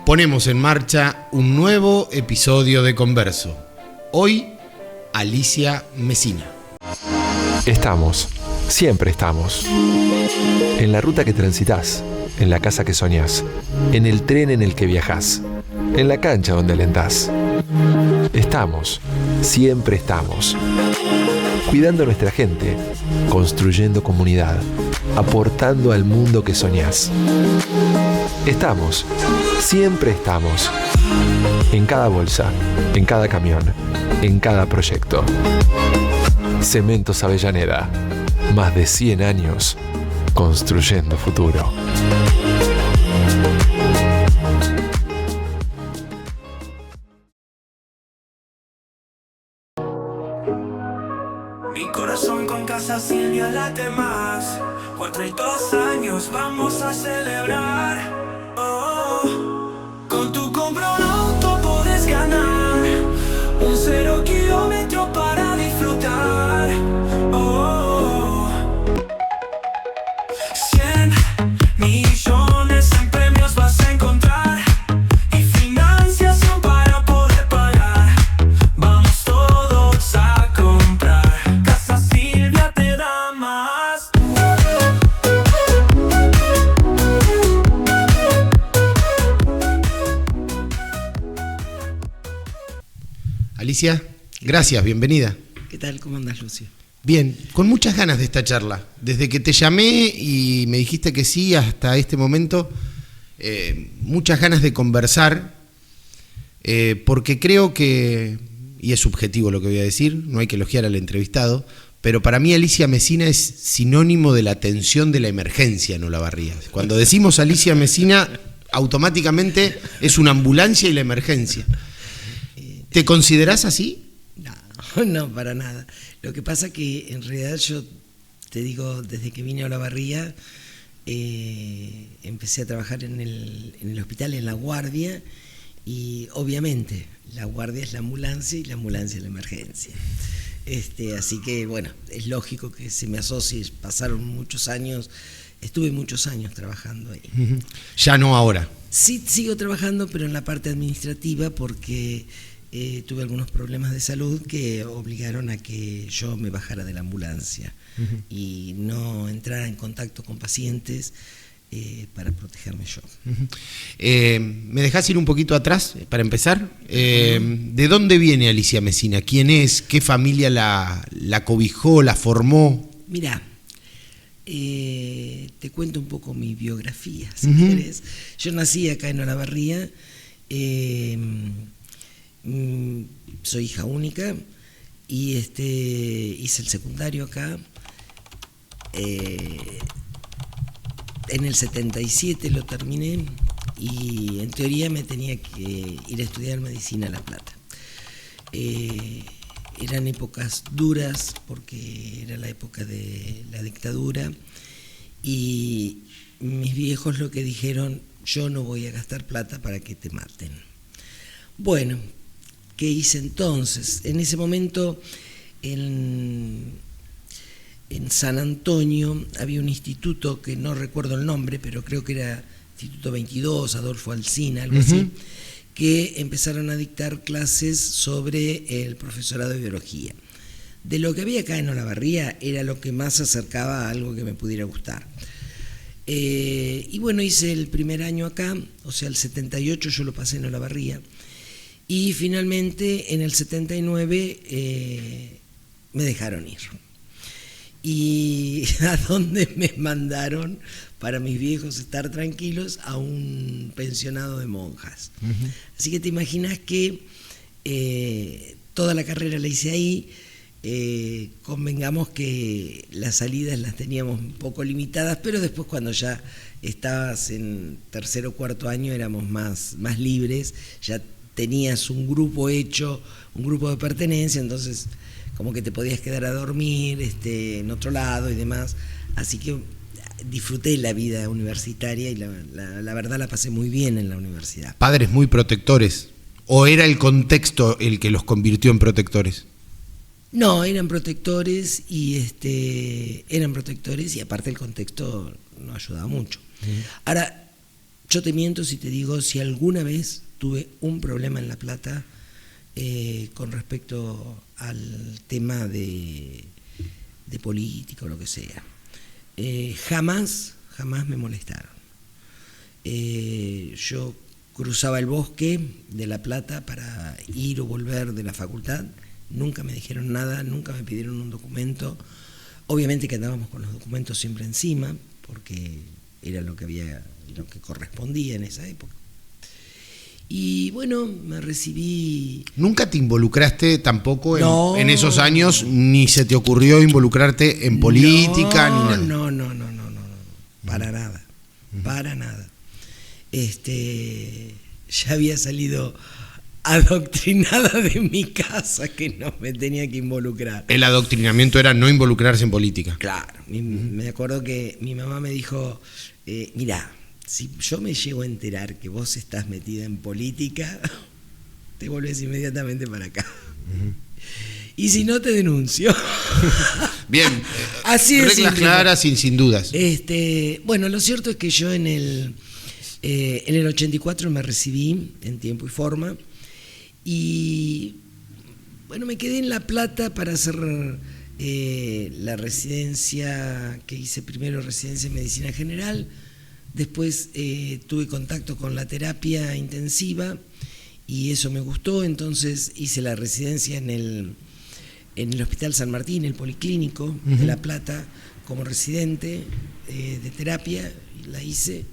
Ponemos en marcha un nuevo episodio de Converso. Hoy, Alicia Messina. Estamos, siempre estamos. En la ruta que transitas, en la casa que soñás, en el tren en el que viajás, en la cancha donde alentás. Estamos, siempre estamos. Cuidando a nuestra gente, construyendo comunidad, aportando al mundo que soñás. Estamos, siempre estamos. En cada bolsa, en cada camión, en cada proyecto. Cementos Avellaneda, más de 100 años construyendo futuro. Mi corazón con Casa Silvia late más. 42 años vamos a celebrar. Con tu compra un auto podés ganar un 0 kilómetro para disfrutar. 100 millones en premios vas a encontrar y financiación para poder pagar. Vamos todos a comprar. Casa Silvia te da más. Alicia, gracias, bienvenida. ¿Qué tal? ¿Cómo andás, Lucio? Bien, con muchas ganas de esta charla. Desde que te llamé y me dijiste que sí hasta este momento, muchas ganas de conversar, porque creo que, y es subjetivo lo que voy a decir, no hay que elogiar al entrevistado, pero para mí Alicia Messina es sinónimo de la atención de la emergencia en Olavarría. Cuando decimos Alicia Messina, automáticamente es una ambulancia y la emergencia. ¿Te considerás así? No, para nada. Lo que pasa que en realidad yo te digo, desde que vine a Olavarría, empecé a trabajar en el hospital, en la guardia, y obviamente la guardia es la ambulancia y la ambulancia es la emergencia. Así que bueno, es lógico que se me asocie. Pasaron muchos años, estuve muchos años trabajando ahí. Ya no ahora. Sí, sigo trabajando, pero en la parte administrativa porque tuve algunos problemas de salud que obligaron a que yo me bajara de la ambulancia y no entrara en contacto con pacientes para protegerme yo. ¿Me dejás ir un poquito atrás para empezar? ¿De dónde viene Alicia Messina? ¿Quién es? ¿Qué familia la cobijó, la formó? Mirá, te cuento un poco mi biografía, si querés. Yo nací acá en Olavarría. Soy hija única y hice el secundario acá. En el 77 lo terminé y en teoría me tenía que ir a estudiar medicina a La Plata. Eran épocas duras porque era la época de la dictadura y mis viejos lo que dijeron: yo no voy a gastar plata para que te maten. Bueno, ¿qué hice entonces? En ese momento, en San Antonio había un instituto que no recuerdo el nombre, pero creo que era Instituto 22, Adolfo Alsina, algo así, que empezaron a dictar clases sobre el profesorado de biología. De lo que había acá en Olavarría era lo que más se acercaba a algo que me pudiera gustar. Y bueno, hice el primer año acá, o sea, el 78 yo lo pasé en Olavarría. Y finalmente en el 79 me dejaron ir. ¿Y a dónde me mandaron para mis viejos estar tranquilos? A un pensionado de monjas. Así que te imaginas que toda la carrera la hice ahí. Convengamos que las salidas las teníamos un poco limitadas, pero después cuando ya estabas en tercer o cuarto año éramos más libres, ya tenías un grupo hecho, un grupo de pertenencia, entonces como que te podías quedar a dormir en otro lado y demás. Así que disfruté la vida universitaria y la verdad la pasé muy bien en la universidad. ¿Padres muy protectores? ¿O era el contexto el que los convirtió en protectores? No, eran protectores y aparte el contexto no ayudaba mucho. Ahora, yo te miento si te digo si alguna vez tuve un problema en La Plata con respecto al tema de política o lo que sea. Jamás me molestaron. Yo cruzaba el bosque de La Plata para ir o volver de la facultad, nunca me dijeron nada, nunca me pidieron un documento. Obviamente que andábamos con los documentos siempre encima, porque era lo que correspondía en esa época. Y bueno, me recibí... ¿Nunca te involucraste tampoco No. en esos años, ni se te ocurrió involucrarte en política, ni nada? No, para nada, para nada. Ya había salido adoctrinada de mi casa que no me tenía que involucrar. El adoctrinamiento era no involucrarse en política. Claro, me acuerdo que mi mamá me dijo, mirá, si yo me llego a enterar que vos estás metida en política, te volvés inmediatamente para acá. Y si no, te denuncio. Bien, Así de reglas simple. claras sin dudas. Bueno, lo cierto es que yo en el 84 me recibí en tiempo y forma y bueno, me quedé en La Plata para hacer la residencia que hice primero, residencia en medicina general, después tuve contacto con la terapia intensiva y eso me gustó, entonces hice la residencia en el Hospital San Martín, el Policlínico de La Plata, como residente de terapia, la hice.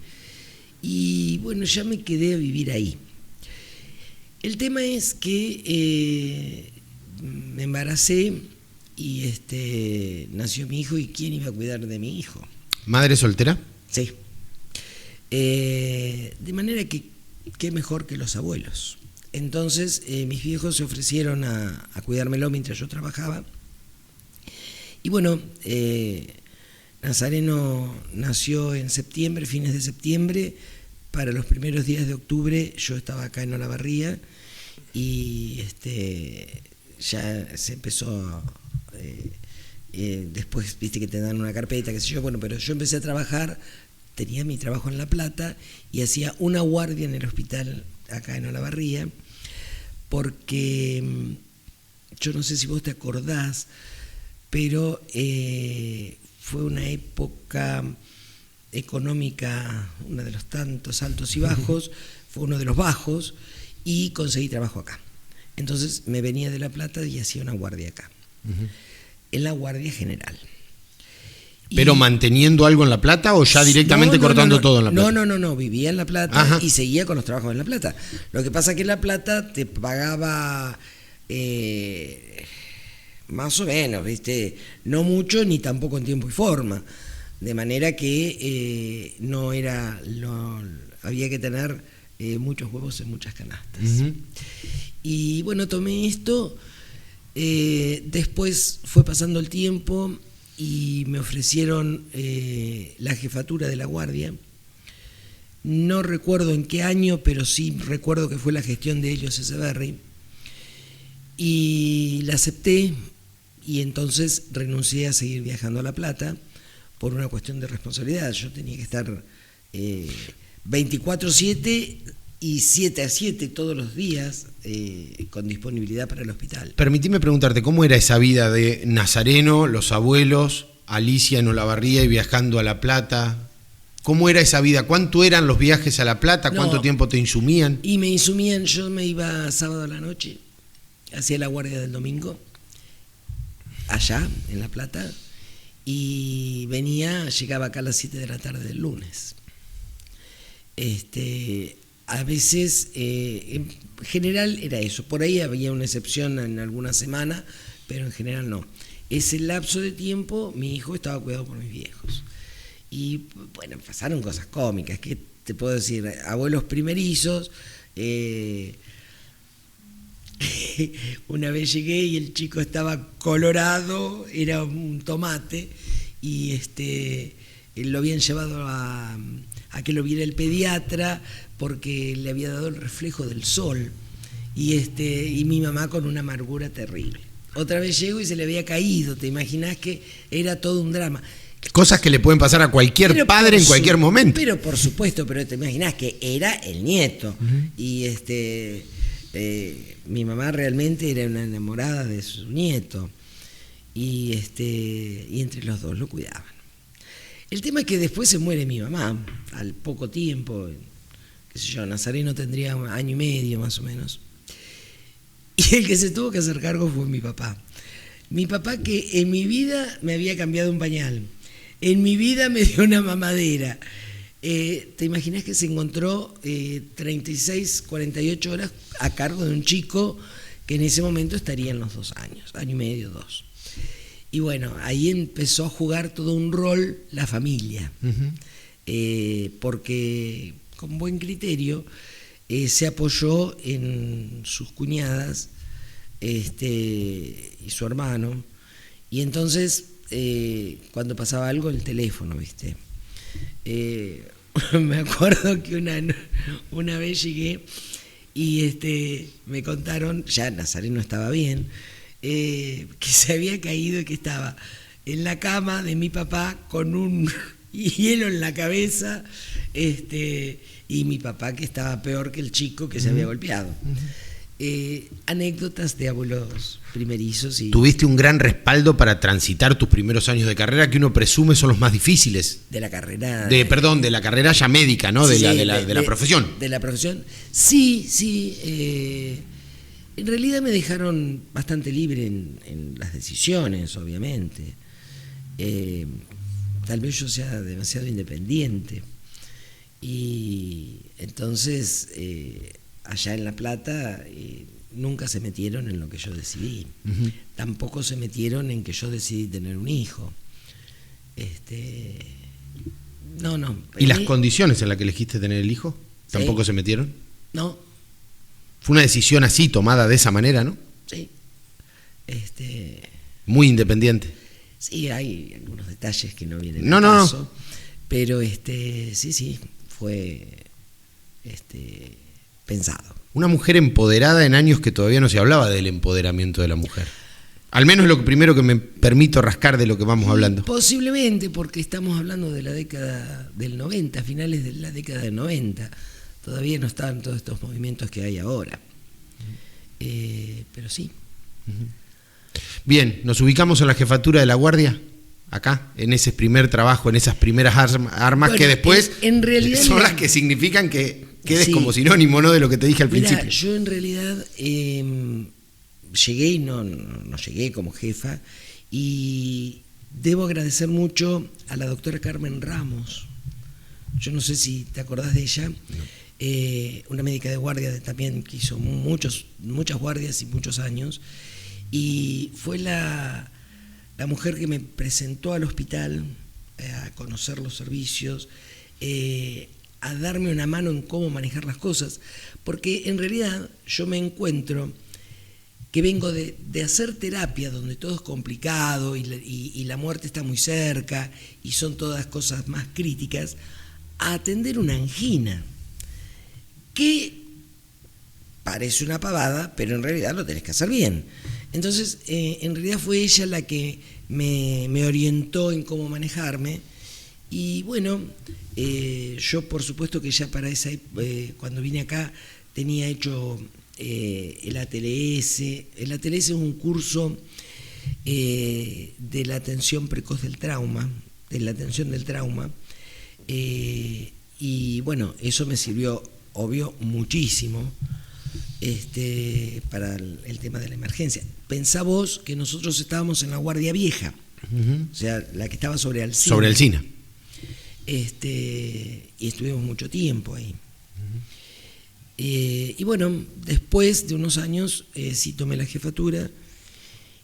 Y bueno, ya me quedé a vivir ahí. El tema es que me embaracé y nació mi hijo, y ¿quién iba a cuidar de mi hijo? ¿Madre soltera? Sí. De manera que qué mejor que los abuelos. Entonces mis viejos se ofrecieron a cuidármelo mientras yo trabajaba. Y bueno, Nazareno nació en septiembre, fines de septiembre. Para los primeros días de octubre yo estaba acá en Olavarría y ya se empezó, después viste que te dan una carpeta, qué sé yo, bueno, pero yo empecé a trabajar, tenía mi trabajo en La Plata y hacía una guardia en el hospital acá en Olavarría, porque yo no sé si vos te acordás, pero fue una época económica, uno de los tantos altos y bajos, fue uno de los bajos, y conseguí trabajo acá. Entonces me venía de La Plata y hacía una guardia acá, en la guardia general. ¿Pero manteniendo algo en La Plata o ya directamente cortando todo en La Plata? No, vivía en La Plata. Ajá. Y seguía con los trabajos en La Plata. Lo que pasa es que en La Plata te pagaba más o menos, ¿viste? No mucho ni tampoco en tiempo y forma. De manera que había que tener muchos huevos en muchas canastas. Y bueno, tomé esto, después fue pasando el tiempo y me ofrecieron la jefatura de la guardia. No recuerdo en qué año, pero sí recuerdo que fue la gestión de Helios Echeverri. Y la acepté y entonces renuncié a seguir viajando a La Plata por una cuestión de responsabilidad. Yo tenía que estar 24/7 y 7/7 todos los días con disponibilidad para el hospital. Permitime preguntarte, ¿cómo era esa vida de Nazareno, los abuelos, Alicia en Olavarría y viajando a La Plata? ¿Cómo era esa vida? ¿Cuánto eran los viajes a La Plata? ¿Cuánto tiempo te insumían? Y me insumían, yo me iba sábado a la noche, hacía la guardia del domingo, allá en La Plata, y llegaba acá a las 7 de la tarde del lunes. A veces, en general era eso, por ahí había una excepción en alguna semana, pero en general no. Ese lapso de tiempo mi hijo estaba cuidado por mis viejos. Y bueno, pasaron cosas cómicas, ¿qué te puedo decir? Abuelos primerizos. Una vez llegué y el chico estaba colorado, era un tomate, y lo habían llevado a que lo viera el pediatra porque le había dado el reflejo del sol, y mi mamá con una amargura terrible. Otra vez llego y se le había caído, te imaginás que era todo un drama. Cosas que le pueden pasar a cualquier Pero padre por en cualquier momento. Pero por supuesto, pero te imaginas que era el nieto. Y mi mamá realmente era una enamorada de su nieto. Y entre los dos lo cuidaban. El tema es que después se muere mi mamá, al poco tiempo, qué sé yo, Nazareno tendría 1 año y medio más o menos. Y el que se tuvo que hacer cargo fue mi papá. Mi papá, que en mi vida me había cambiado un pañal, en mi vida me dio una mamadera. ¿Te imaginas que se encontró 36, 48 horas a cargo de un chico que en ese momento estaría en los 2 años, 1 año y medio, 2? Y bueno, ahí empezó a jugar todo un rol la familia, porque con buen criterio se apoyó en sus cuñadas y su hermano, y entonces cuando pasaba algo el teléfono, ¿viste? Me acuerdo que una vez llegué y me contaron, ya Nazareno estaba bien, que se había caído y que estaba en la cama de mi papá con un hielo en la cabeza, y mi papá que estaba peor que el chico que se había golpeado. Anécdotas de abuelos primerizos. Tuviste un gran respaldo para transitar tus primeros años de carrera, que uno presume son los más difíciles. De la carrera. De la carrera ya médica, ¿no? Sí, de la profesión. De la profesión. Sí. En realidad me dejaron bastante libre en las decisiones, obviamente. Tal vez yo sea demasiado independiente. Y entonces, allá en La Plata, nunca se metieron en lo que yo decidí. Tampoco se metieron en que yo decidí tener un hijo. No. ¿Y las condiciones en las que elegiste tener el hijo? ¿Tampoco se metieron? No. Fue una decisión así, tomada de esa manera, ¿no? Sí. Muy independiente. Sí, hay algunos detalles que no vienen al caso. No. Pero sí, fue pensado. Una mujer empoderada en años que todavía no se hablaba del empoderamiento de la mujer. Al menos lo primero que me permito rascar de lo que vamos hablando. Posiblemente, porque estamos hablando de la década del 90, finales de la década del 90. Todavía no estaban todos estos movimientos que hay ahora. Pero sí. Bien, nos ubicamos en la jefatura de la Guardia, acá, en ese primer trabajo, en esas primeras armas que después en realidad son las que significan que quedes como sinónimo, ¿no?, de lo que te dije al principio. Yo en realidad llegué y no llegué como jefa, y debo agradecer mucho a la doctora Carmen Ramos. Yo no sé si te acordás de ella. No. Una médica de guardia también que hizo muchas guardias y muchos años, y fue la mujer que me presentó al hospital a conocer los servicios, a darme una mano en cómo manejar las cosas, porque en realidad yo me encuentro que vengo de hacer terapia donde todo es complicado y la muerte está muy cerca y son todas cosas más críticas, a atender una angina, que parece una pavada, pero en realidad lo tenés que hacer bien. Entonces, en realidad fue ella la que me orientó en cómo manejarme. Y bueno, yo por supuesto que ya para cuando vine acá, tenía hecho el ATLS. El ATLS es un curso de la atención precoz del trauma, de la atención del trauma. Y bueno, eso me sirvió, obvio, muchísimo para el tema de la emergencia. Pensá vos que nosotros estábamos en la Guardia Vieja, o sea, la que estaba sobre Alsina. Sobre Alsina. Y estuvimos mucho tiempo ahí. Y bueno, después de unos años sí tomé la jefatura,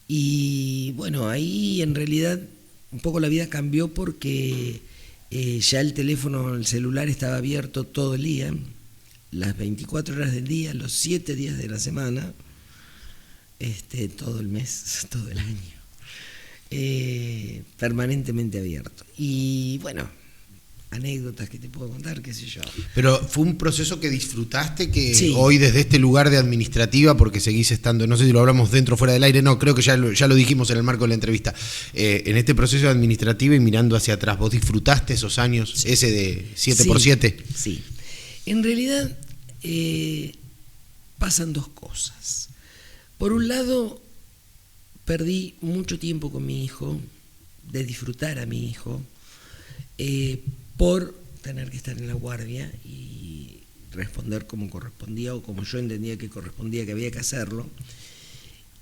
y bueno, ahí en realidad un poco la vida cambió porque ya el teléfono, el celular estaba abierto todo el día, las 24 horas del día, los 7 días de la semana, todo el mes, todo el año, permanentemente abierto. Y bueno, anécdotas que te puedo contar, qué sé yo. Pero fue un proceso que disfrutaste, que Sí. hoy desde este lugar de administrativa, porque seguís estando, no sé si lo hablamos dentro o fuera del aire, no, creo que ya lo dijimos en el marco de la entrevista, en este proceso de administrativa y mirando hacia atrás, ¿vos disfrutaste esos años, Sí. ese de 7x7? Sí. En realidad pasan dos cosas. Por un lado, perdí mucho tiempo con mi hijo, de disfrutar a mi hijo, por tener que estar en la guardia y responder como correspondía o como yo entendía que correspondía, que había que hacerlo.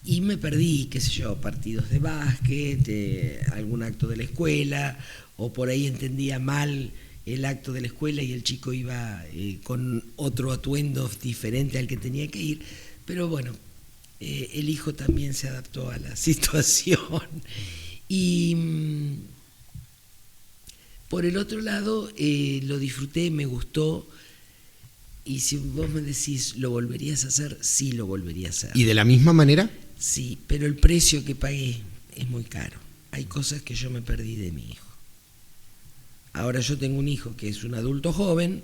Y me perdí, qué sé yo, partidos de básquet, algún acto de la escuela, o por ahí entendía mal el acto de la escuela y el chico iba con otro atuendo diferente al que tenía que ir. Pero bueno, el hijo también se adaptó a la situación. Y por el otro lado, lo disfruté, me gustó. Y si vos me decís, ¿lo volverías a hacer? Sí, lo volvería a hacer. ¿Y de la misma manera? Sí, pero el precio que pagué es muy caro. Hay cosas que yo me perdí de mi hijo. Ahora yo tengo un hijo que es un adulto joven,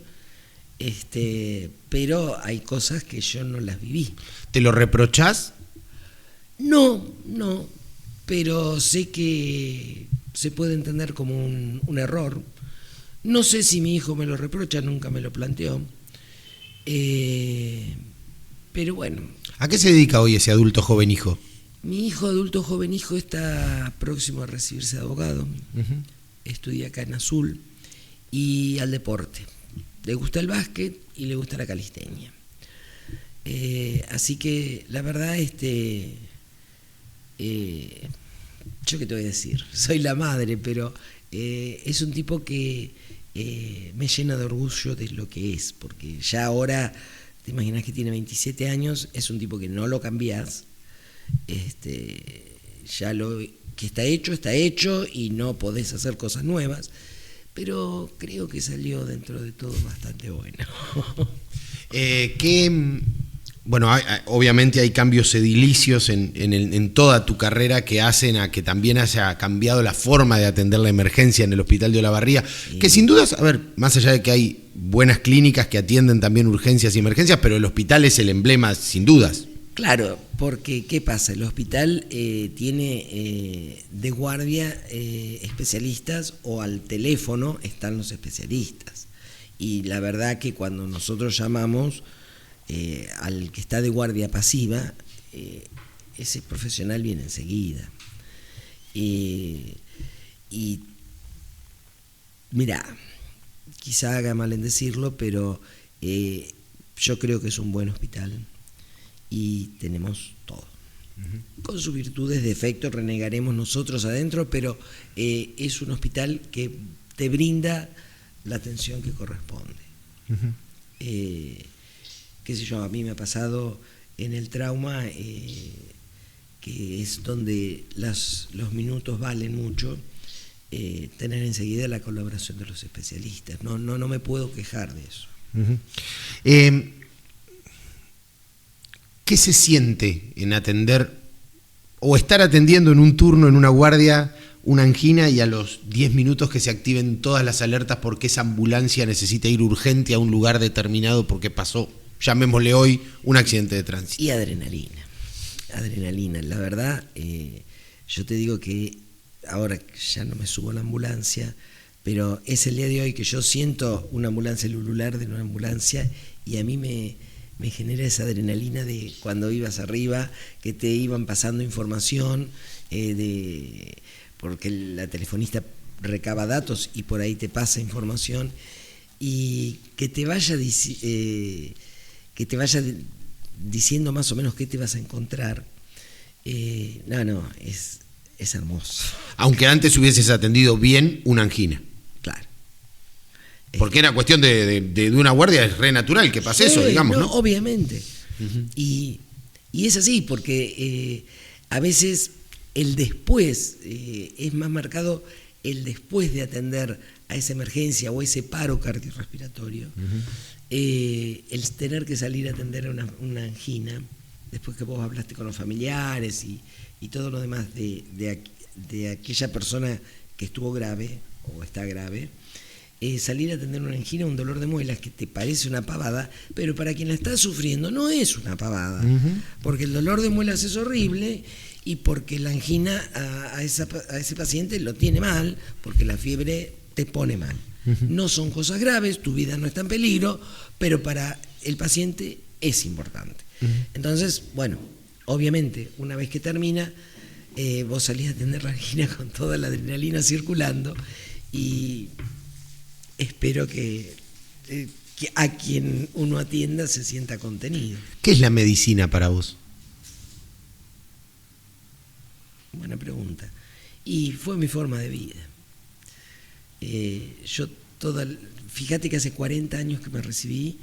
pero hay cosas que yo no las viví. ¿Te lo reprochás? No, pero sé que se puede entender como un error. No sé si mi hijo me lo reprocha, nunca me lo planteó. Pero bueno. ¿A qué se dedica hoy ese adulto joven hijo? Mi hijo, adulto joven hijo, está próximo a recibirse de abogado. Estudia acá en Azul y al deporte. Le gusta el básquet y le gusta la calistenia. Así que la verdad, yo qué te voy a decir, soy la madre, pero es un tipo que me llena de orgullo de lo que es, porque ya ahora, te imaginas que tiene 27 años, es un tipo que no lo cambiás, ya lo que está hecho y no podés hacer cosas nuevas, pero creo que salió dentro de todo bastante bueno. Bueno, obviamente hay cambios edilicios en toda tu carrera que hacen a que también haya cambiado la forma de atender la emergencia en el Hospital de Olavarría, que sin dudas, a ver, más allá de que hay buenas clínicas que atienden también urgencias y emergencias, pero el hospital es el emblema sin dudas. Claro, porque ¿qué pasa? El hospital tiene de guardia especialistas, o al teléfono están los especialistas. Y la verdad que cuando nosotros llamamos al que está de guardia pasiva, ese profesional viene enseguida. Y mirá, quizá haga mal en decirlo, pero yo creo que es un buen hospital. Y tenemos todo. Con sus virtudes, defectos, renegaremos nosotros adentro, pero es un hospital que te brinda la atención que corresponde. Qué sé yo, a mí me ha pasado en el trauma, que es donde los minutos valen mucho, tener enseguida la colaboración de los especialistas. No me puedo quejar de eso. ¿Qué se siente en atender o estar atendiendo en un turno, en una guardia, una angina, y a los 10 minutos que se activen todas las alertas porque esa ambulancia necesita ir urgente a un lugar determinado porque pasó, llamémosle hoy, un accidente de tránsito? Y adrenalina. La verdad, yo te digo que ahora ya no me subo a la ambulancia, pero es el día de hoy que yo siento una ambulancia, el ulular de una ambulancia, y a mí me genera esa adrenalina de cuando ibas arriba, que te iban pasando información, porque la telefonista recaba datos y por ahí te pasa información, y que te vaya diciendo más o menos qué te vas a encontrar. Es hermoso. Aunque antes hubieses atendido bien una angina. Claro. Porque era cuestión de una guardia, es re natural que pase eso, digamos, ¿no? Obviamente. Y es así, porque a veces el después, es más marcado el después de atender a esa emergencia o ese paro cardiorrespiratorio, el tener que salir a atender a una angina, después que vos hablaste con los familiares y todo lo demás de aquella persona que estuvo grave o está grave, salir a atender una angina, un dolor de muelas que te parece una pavada, pero para quien la está sufriendo no es una pavada, porque el dolor de muelas es horrible y porque la angina a ese paciente lo tiene mal, porque la fiebre te pone mal. No son cosas graves, tu vida no está en peligro, pero para el paciente es importante. Entonces, bueno, obviamente, una vez que termina, vos salís a atender la angina con toda la adrenalina circulando y espero que a quien uno atienda se sienta contenido. ¿Qué es la medicina para vos? Buena pregunta. Y fue mi forma de vida. Fíjate que hace 40 años que me recibí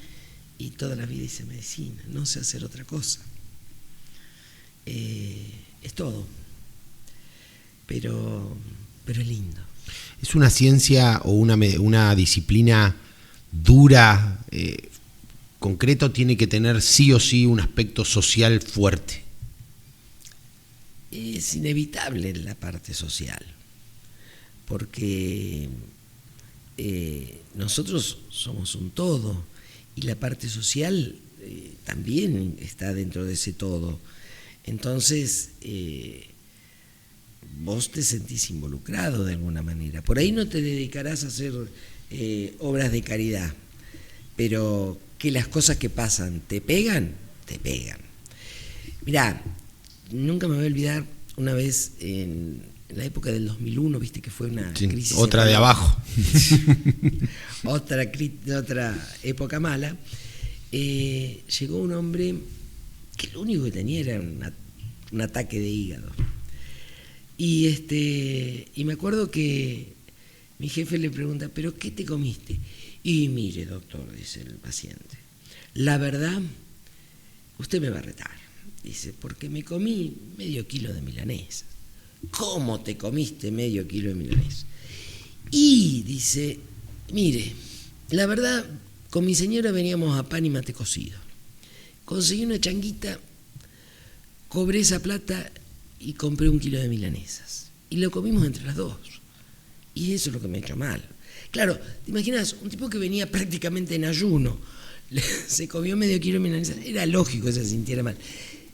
y toda la vida hice medicina, no sé hacer otra cosa. Es todo. Pero es lindo. ¿Es una ciencia o una disciplina dura, concreto, tiene que tener sí o sí un aspecto social fuerte? Es inevitable la parte social, porque nosotros somos un todo y la parte social también está dentro de ese todo. Entonces, vos te sentís involucrado de alguna manera. Por ahí no te dedicarás a hacer obras de caridad, pero que las cosas que pasan te pegan, te pegan. Mirá, nunca me voy a olvidar una vez en la época del 2001, viste que fue una crisis. Otra de abajo. otra época mala. Llegó un hombre que lo único que tenía era un ataque de hígado. Y me acuerdo que mi jefe le pregunta, ¿pero qué te comiste? Y mire, doctor, dice el paciente, la verdad, usted me va a retar. Dice, porque me comí medio kilo de milanesa. ¿Cómo te comiste medio kilo de milanesa? Y dice, mire, la verdad, con mi señora veníamos a pan y mate cocido. Conseguí una changuita, cobré esa plata y compré 1 kilo de milanesas. Y lo comimos entre las dos. Y eso es lo que me ha hecho mal. Claro, ¿te imaginas? Un tipo que venía prácticamente en ayuno, se comió medio kilo de milanesas, era lógico que se sintiera mal.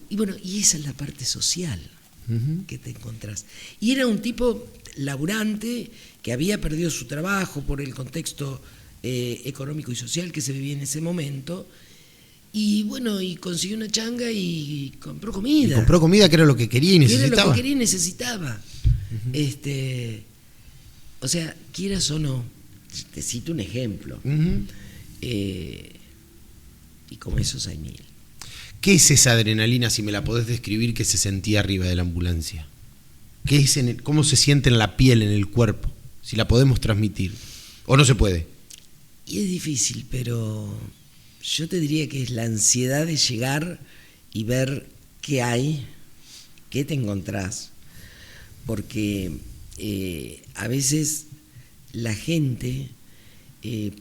Y bueno, y esa es la parte social que te encontrás. Y era un tipo laburante que había perdido su trabajo por el contexto económico y social que se vivía en ese momento. Y bueno, y consiguió una changa y compró comida. Y compró comida que era lo que quería y necesitaba. Era lo que quería y necesitaba. O sea, quieras o no, te cito un ejemplo. Y como esos hay mil. ¿Qué es esa adrenalina, si me la podés describir, que se sentía arriba de la ambulancia? ¿Qué es cómo se siente en la piel, en el cuerpo? Si la podemos transmitir. ¿O no se puede? Y es difícil, pero yo te diría que es la ansiedad de llegar y ver qué hay, qué te encontrás. Porque a veces la gente,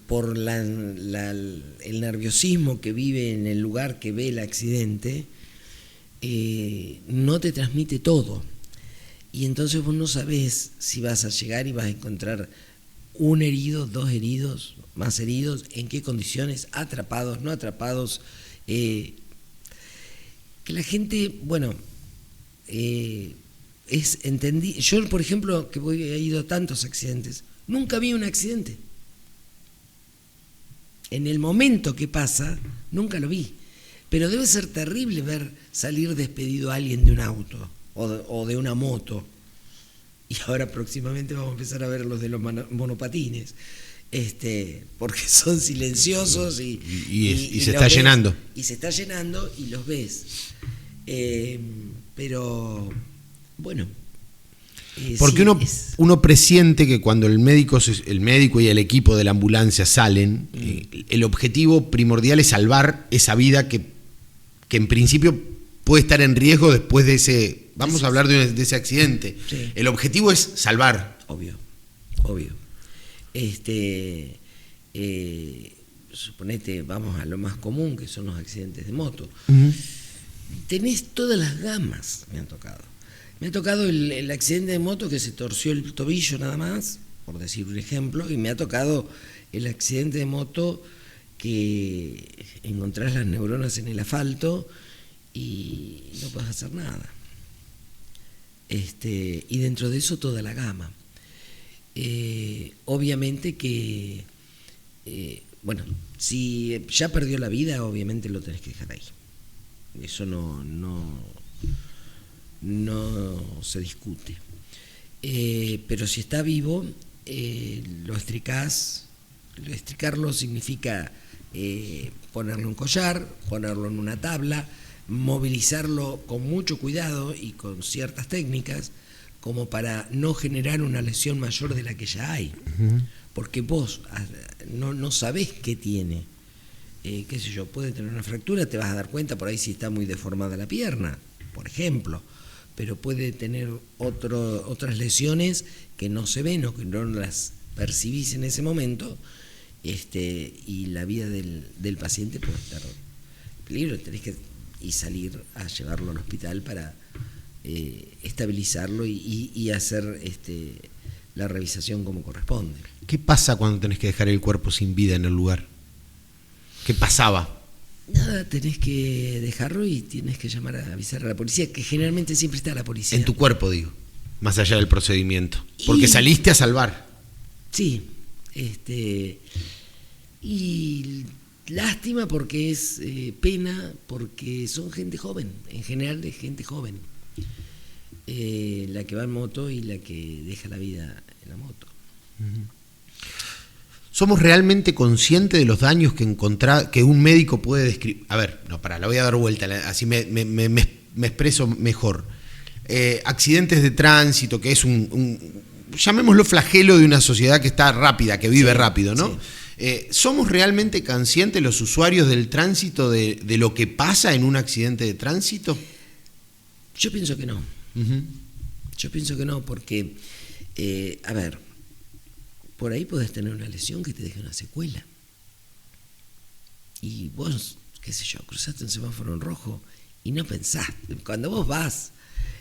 por el nerviosismo que vive en el lugar que ve el accidente, no te transmite todo. Y entonces vos no sabés si vas a llegar y vas a encontrar 1 herido, 2 heridos, más heridos, en qué condiciones, atrapados, no atrapados. Que la gente, bueno, yo, por ejemplo, que he ido a tantos accidentes, nunca vi un accidente. En el momento que pasa, nunca lo vi. Pero debe ser terrible ver salir despedido a alguien de un auto o de una moto. Y ahora próximamente vamos a empezar a ver los de los monopatines. Porque son silenciosos y se está llenando. Y se está llenando y los ves. Pero, bueno. Porque uno presiente que cuando el médico y el equipo de la ambulancia salen, el objetivo primordial es salvar esa vida que en principio puede estar en riesgo después de ese, vamos a hablar de ese accidente. Sí. El objetivo es salvar. Obvio. Suponete, vamos a lo más común, que son los accidentes de moto. Tenés todas las gamas, me han tocado. Me ha tocado el accidente de moto que se torció el tobillo nada más, por decir un ejemplo, y me ha tocado el accidente de moto que encontrás las neuronas en el asfalto y no puedes hacer nada. Y dentro de eso toda la gama. Obviamente que, bueno, si ya perdió la vida, obviamente lo tenés que dejar ahí. Eso no se discute. Pero si está vivo, lo estricás. Estricarlo significa ponerle un collar, ponerlo en una tabla, movilizarlo con mucho cuidado y con ciertas técnicas como para no generar una lesión mayor de la que ya hay. Porque vos no sabés qué tiene. Qué sé yo, puede tener una fractura, te vas a dar cuenta por ahí si está muy deformada la pierna, por ejemplo, pero puede tener otras lesiones que no se ven o que no las percibís en ese momento, y la vida del paciente puede estar en peligro. Tenés que salir a llevarlo al hospital para estabilizarlo y hacer la revisación como corresponde. ¿Qué pasa cuando tenés que dejar el cuerpo sin vida en el lugar? ¿Qué pasaba? Nada, tenés que dejarlo y tienes que llamar a avisar a la policía, que generalmente siempre está la policía. En tu cuerpo, digo, más allá del procedimiento. Porque saliste a salvar. Sí, y lástima porque es pena, porque son gente joven, en general es gente joven, la que va en moto y la que deja la vida en la moto. ¿Somos realmente conscientes de los daños que un médico puede describir? A ver, no, la voy a dar vuelta, así me expreso mejor. Accidentes de tránsito, que es llamémoslo flagelo de una sociedad que está rápida, que vive rápido, ¿no? Sí. ¿Somos realmente conscientes los usuarios del tránsito de lo que pasa en un accidente de tránsito? Yo pienso que no. Yo pienso que no, porque, a ver, por ahí podés tener una lesión que te deje una secuela. Y vos, qué sé yo, cruzaste un semáforo en rojo y no pensás. Cuando vos vas,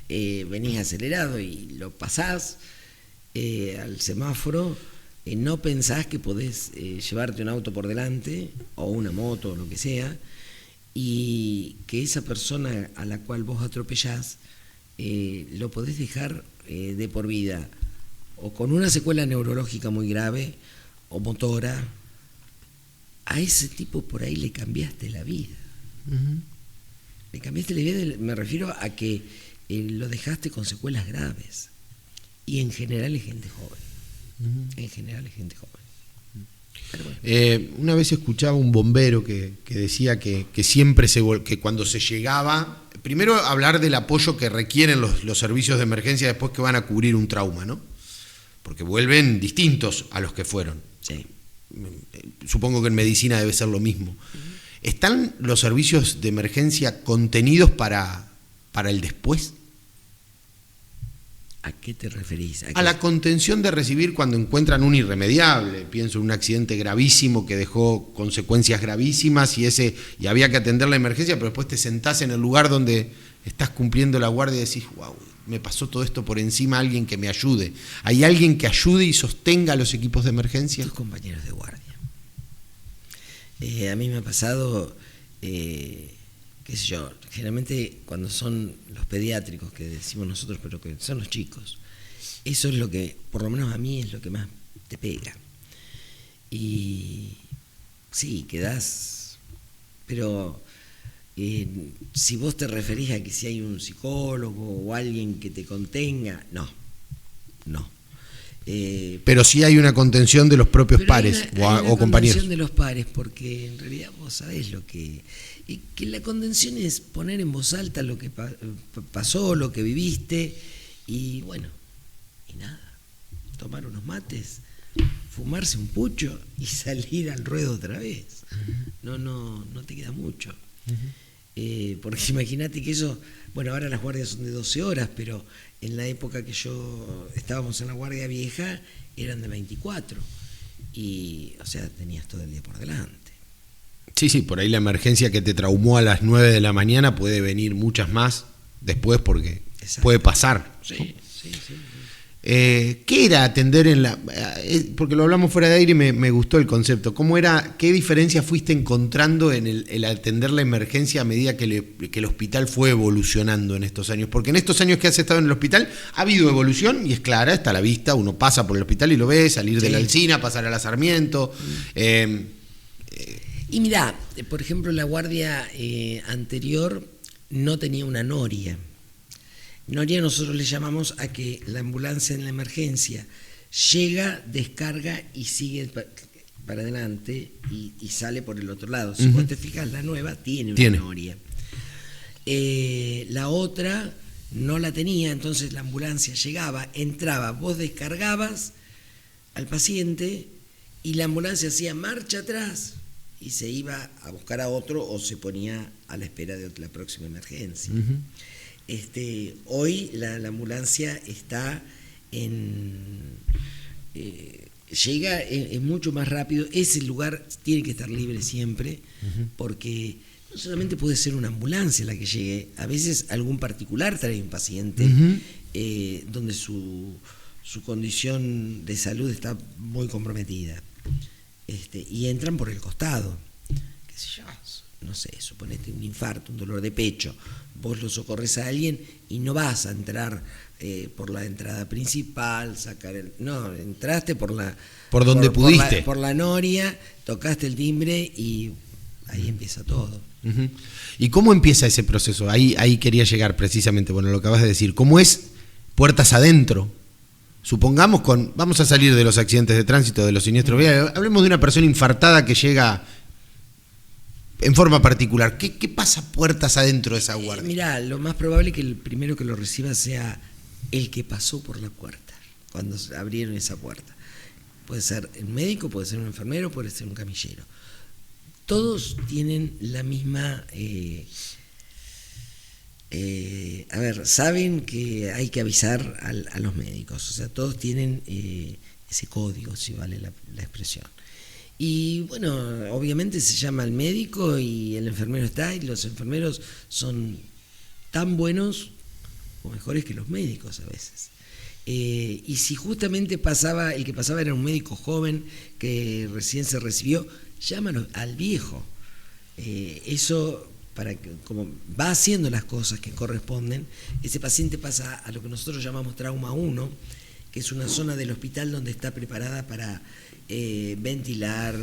venís acelerado y lo pasás al semáforo, no pensás que podés llevarte un auto por delante, o una moto, o lo que sea, y que esa persona a la cual vos atropellás, lo podés dejar de por vida, o con una secuela neurológica muy grave, o motora. A ese tipo por ahí le cambiaste la vida. Le cambiaste la vida, me refiero a que lo dejaste con secuelas graves. Y en general es gente joven. En general es gente joven. Pero bueno. Una vez escuchaba un bombero que decía que siempre que cuando se llegaba, primero hablar del apoyo que requieren los servicios de emergencia después que van a cubrir un trauma, ¿no? Porque vuelven distintos a los que fueron. Sí. Supongo que en medicina debe ser lo mismo. ¿Están los servicios de emergencia contenidos para el después? ¿A qué te referís? A la contención de recibir cuando encuentran un irremediable. Pienso en un accidente gravísimo que dejó consecuencias gravísimas y había que atender la emergencia, pero después te sentás en el lugar donde estás cumpliendo la guardia y decís, wow, me pasó todo esto por encima, alguien que me ayude. ¿Hay alguien que ayude y sostenga a los equipos de emergencia? Tus compañeros de guardia. A mí me ha pasado, qué sé yo, generalmente cuando son los pediátricos, que decimos nosotros, pero que son los chicos, eso es lo que, por lo menos a mí, es lo que más te pega. Y sí, quedás, pero si vos te referís a que si hay un psicólogo o alguien que te contenga, no. Pero sí hay una contención de los propios pares hay o una compañeros. Contención de los pares, porque en realidad vos sabés lo que la contención es poner en voz alta lo que pasó, lo que viviste, y bueno, y nada, tomar unos mates, fumarse un pucho y salir al ruedo otra vez. No te queda mucho. Porque imagínate que eso, bueno, ahora las guardias son de 12 horas, pero en la época que estábamos en la guardia vieja eran de 24, y o sea, tenías todo el día por delante. Sí, por ahí la emergencia que te traumó a las 9 de la mañana puede venir muchas más después porque puede pasar. Sí, ¿no? Sí. ¿Qué era atender en la...? Porque lo hablamos fuera de aire y me gustó el concepto. ¿Qué diferencia fuiste encontrando en el atender la emergencia a medida que el hospital fue evolucionando en estos años? Porque en estos años que has estado en el hospital ha habido evolución y es clara, está a la vista, uno pasa por el hospital y lo ve, salir de la Alsina, pasar a la Sarmiento. Y mirá, por ejemplo, la guardia anterior no tenía una noria. Noria nosotros le llamamos a que la ambulancia en la emergencia llega, descarga y sigue para adelante y sale por el otro lado. Si vos te fijas, la nueva tiene una noria. La otra no la tenía, entonces la ambulancia llegaba, entraba, vos descargabas al paciente y la ambulancia hacía marcha atrás y se iba a buscar a otro o se ponía a la espera de la próxima emergencia. Hoy la ambulancia está llega es mucho más rápido. Ese lugar tiene que estar libre siempre, porque no solamente puede ser una ambulancia la que llegue, a veces algún particular trae un paciente donde su condición de salud está muy comprometida, y entran por el costado, qué sé yo, no sé, suponete un infarto, un dolor de pecho, vos lo socorres a alguien y no vas a entrar por la entrada principal, no, entraste por donde pudiste. Por la noria, tocaste el timbre y ahí empieza todo. ¿Y cómo empieza ese proceso? Ahí quería llegar precisamente, bueno, lo que acabas de decir, ¿cómo es puertas adentro? Supongamos vamos a salir de los accidentes de tránsito, de los siniestros viales, hablemos de una persona infartada que llega en forma particular. ¿Qué pasa puertas adentro de esa guardia? Mirá, lo más probable es que el primero que lo reciba sea el que pasó por la puerta, cuando abrieron esa puerta. Puede ser el médico, puede ser un enfermero, puede ser un camillero. Todos tienen la misma... saben que hay que avisar a los médicos, o sea, todos tienen ese código, si vale la expresión. Y bueno, obviamente se llama al médico y el enfermero está, y los enfermeros son tan buenos o mejores que los médicos a veces. Y si justamente el que pasaba era un médico joven que recién se recibió, llámalo al viejo. Eso, como va haciendo las cosas que corresponden, ese paciente pasa a lo que nosotros llamamos trauma 1, que es una zona del hospital donde está preparada para ventilar,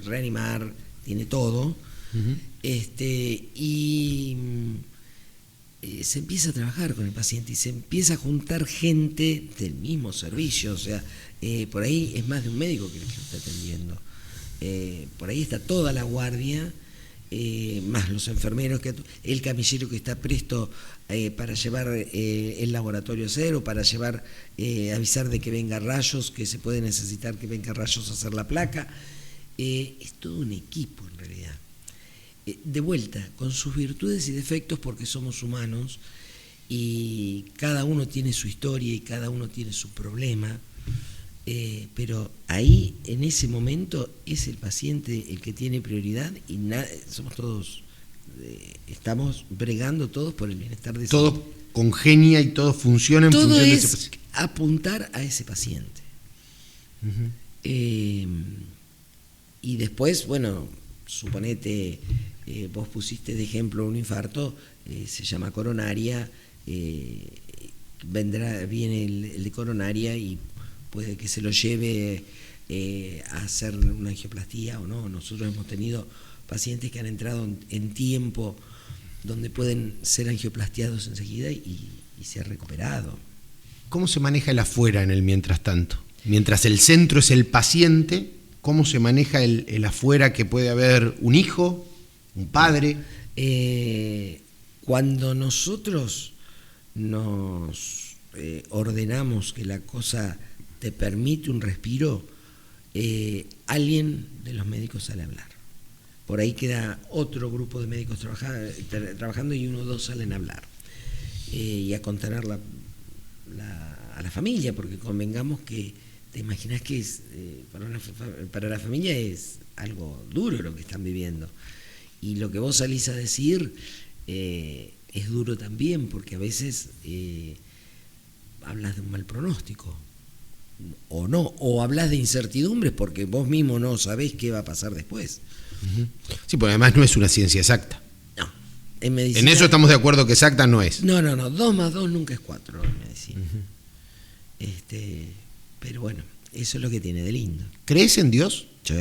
reanimar, tiene todo. Y se empieza a trabajar con el paciente y se empieza a juntar gente del mismo servicio, o sea, por ahí es más de un médico que lo está atendiendo. Por ahí está toda la guardia, más los enfermeros, el camillero que está presto para llevar el laboratorio a hacer, o para llevar, avisar de que venga rayos, que se puede necesitar que venga rayos a hacer la placa. Es todo un equipo en realidad. De vuelta, con sus virtudes y defectos, porque somos humanos y cada uno tiene su historia y cada uno tiene su problema. Pero ahí, en ese momento, es el paciente el que tiene prioridad y somos todos, estamos bregando todos por el bienestar de ese paciente. Todo congenia y todo funciona en función de ese paciente. Todo es apuntar a ese paciente. Y después, bueno, suponete, vos pusiste de ejemplo un infarto, se llama coronaria, viene el de coronaria y puede que se lo lleve a hacer una angioplastía o no. Nosotros hemos tenido pacientes que han entrado en tiempo donde pueden ser angioplastiados enseguida y se ha recuperado. ¿Cómo se maneja el afuera en el mientras tanto? Mientras el centro es el paciente, ¿cómo se maneja el afuera, que puede haber un hijo, un padre? Cuando nosotros nos ordenamos que la cosa te permite un respiro, alguien de los médicos sale a hablar. Por ahí queda otro grupo de médicos trabajando y 1 o 2 salen a hablar y a contener a la familia, porque convengamos que te imaginas que para la familia es algo duro lo que están viviendo, y lo que vos salís a decir es duro también, porque a veces hablas de un mal pronóstico. O no, o hablas de incertidumbres porque vos mismo no sabés qué va a pasar después. Sí, porque además no es una ciencia exacta. No, en medicina... En eso estamos de acuerdo que exacta no es. No, 2 más 2 nunca es 4 en medicina. Pero bueno, eso es lo que tiene de lindo. ¿Crees en Dios? Sí.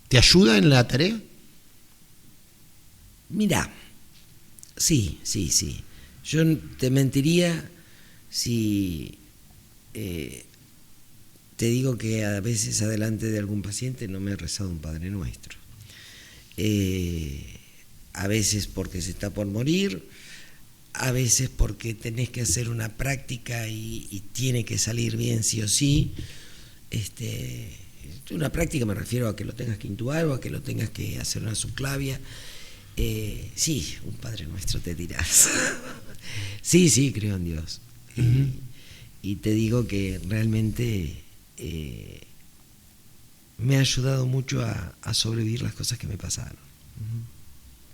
¿Te ayuda en la tarea? Mirá, sí. Yo te mentiría si te digo que a veces adelante de algún paciente no me he rezado un Padre Nuestro. A veces porque se está por morir, a veces porque tenés que hacer una práctica y tiene que salir bien sí o sí. Una práctica me refiero a que lo tengas que intubar o a que lo tengas que hacer una subclavia. Sí, un Padre Nuestro te dirás. Sí, creo en Dios. Y te digo que realmente me ha ayudado mucho a sobrevivir las cosas que me pasaron.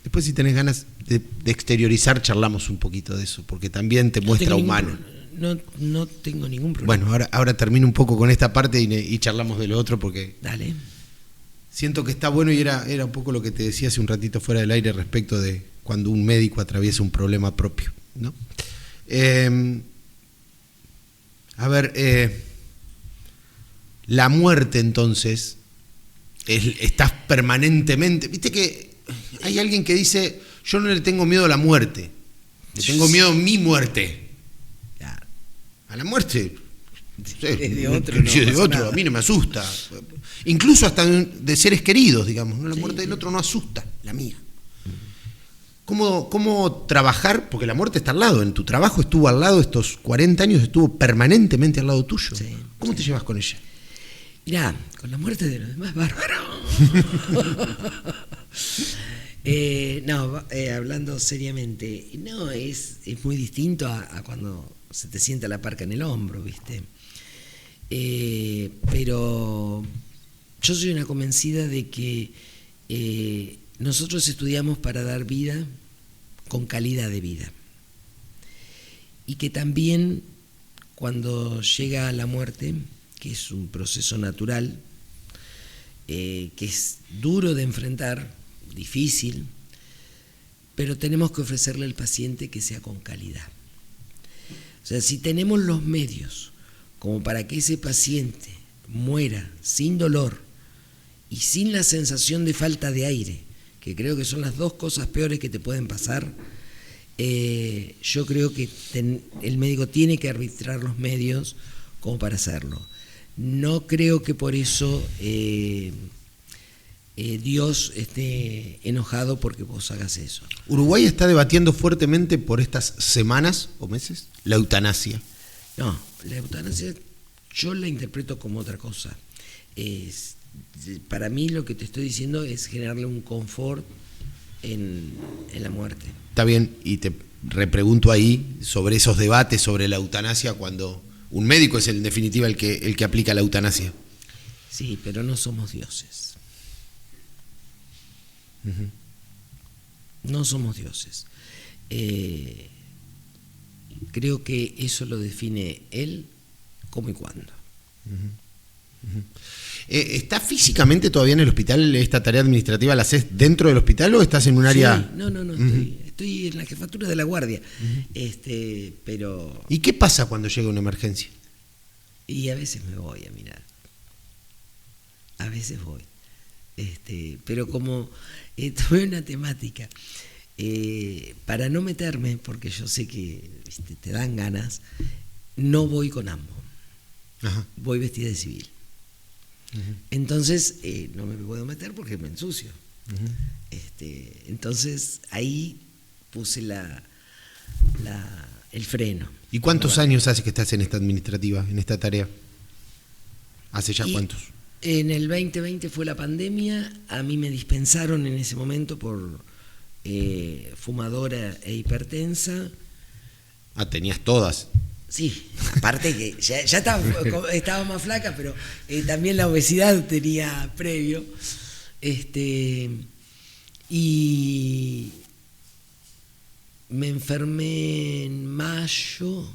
Después, si tenés ganas de exteriorizar, charlamos un poquito de eso, porque también te muestra humano. No tengo ningún problema. Bueno, ahora termino un poco con esta parte y charlamos de lo otro, porque Dale. siento que está bueno y era un poco lo que te decía hace un ratito fuera del aire respecto de cuando un médico atraviesa un problema propio, ¿no? La muerte, entonces, estás permanentemente... Viste que hay alguien que dice, yo no le tengo miedo a la muerte, le tengo miedo a mi muerte. Claro. A la muerte... Es de otro, si es de pasa otro, nada. a mí no me asusta. Incluso hasta de seres queridos, digamos, ¿no? La muerte del otro no asusta, la mía. ¿Cómo trabajar? Porque la muerte está al lado, en tu trabajo estuvo al lado, estos 40 años estuvo permanentemente al lado tuyo. Sí, ¿Cómo te llevas con ella? Mirá, con la muerte de los demás, bárbaro. Hablando seriamente, no, es muy distinto a cuando se te sienta la parca en el hombro, ¿viste? Pero yo soy una convencida de que nosotros estudiamos para dar vida con calidad de vida. Y que también cuando llega la muerte, que es un proceso natural, que es duro de enfrentar, difícil, pero tenemos que ofrecerle al paciente que sea con calidad. O sea, si tenemos los medios como para que ese paciente muera sin dolor y sin la sensación de falta de aire, que creo que son las dos cosas peores que te pueden pasar, yo creo que el médico tiene que arbitrar los medios como para hacerlo. No creo que por eso Dios esté enojado porque vos hagas eso. Uruguay está debatiendo fuertemente por estas semanas o meses la eutanasia. No, la eutanasia yo la interpreto como otra cosa. Para mí lo que te estoy diciendo es generarle un confort en la muerte. Está bien, y te repregunto ahí sobre esos debates sobre la eutanasia cuando un médico es en definitiva el que aplica la eutanasia. Sí, pero no somos dioses. No somos dioses. Creo que eso lo define él, cómo y cuándo. ¿Estás físicamente todavía en el hospital? ¿Esta tarea administrativa la haces dentro del hospital o estás en un área...? Sí, no, estoy en la jefatura de la guardia. Pero... ¿Y qué pasa cuando llega una emergencia? Y a veces me voy a mirar. A veces voy. Pero como tuve una temática, para no meterme, porque yo sé que te dan ganas, no voy con ambo. Ajá. Voy vestida de civil. Entonces no me puedo meter porque me ensucio. Entonces ahí puse el freno. ¿Y cuántos años hace que estás en esta administrativa, en esta tarea? ¿Hace ya cuántos? En el 2020 fue la pandemia, a mí me dispensaron en ese momento por fumadora e hipertensa. Ah, tenías todas. Sí, aparte que ya estaba más flaca, pero también la obesidad tenía previo. Y me enfermé en mayo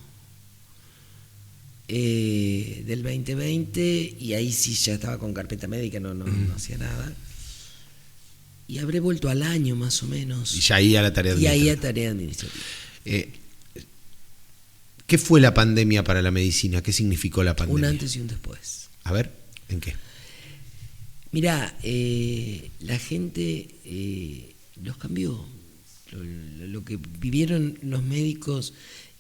del 2020, y ahí sí ya estaba con carpeta médica, no hacía nada. Y habré vuelto al año más o menos. Y ya ahí a la tarea Y ahí administrativa. a tarea administrativa. ¿Qué fue la pandemia para la medicina? ¿Qué significó la pandemia? Un antes y un después. A ver, ¿en qué? Mirá, la gente los cambió. Lo que vivieron los médicos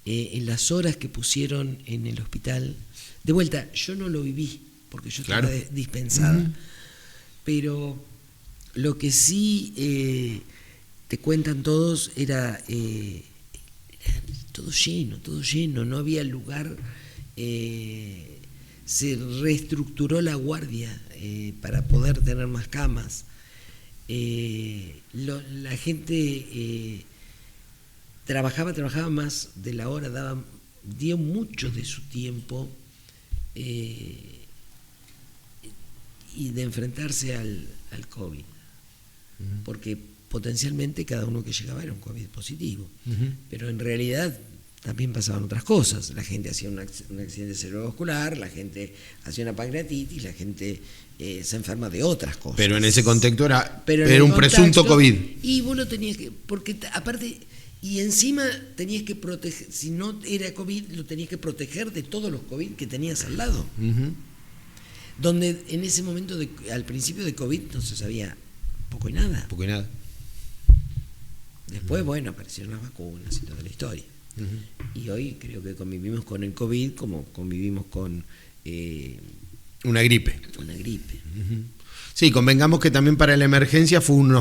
en las horas que pusieron en el hospital. De vuelta, yo no lo viví, porque yo estaba Claro. dispensada. Pero lo que sí te cuentan todos era todo lleno, no había lugar. Se reestructuró la guardia para poder tener más camas. La gente trabajaba más de la hora, dio mucho de su tiempo y de enfrentarse al COVID, porque potencialmente cada uno que llegaba era un COVID positivo, pero en realidad también pasaban otras cosas. La gente hacía un accidente cerebrovascular, la gente hacía una pancreatitis, la gente se enferma de otras cosas. Pero en ese contexto era Pero en el un presunto contexto, COVID. Y vos lo tenías que, porque aparte, y encima tenías que proteger, si no era COVID, lo tenías que proteger de todos los COVID que tenías al lado. Donde en ese momento, al principio de COVID, no se sabía poco y nada. Poco y nada. Después, bueno, aparecieron las vacunas y toda la historia. Y hoy creo que convivimos con el COVID como convivimos con Una gripe. una gripe. Sí, convengamos que también para la emergencia fue un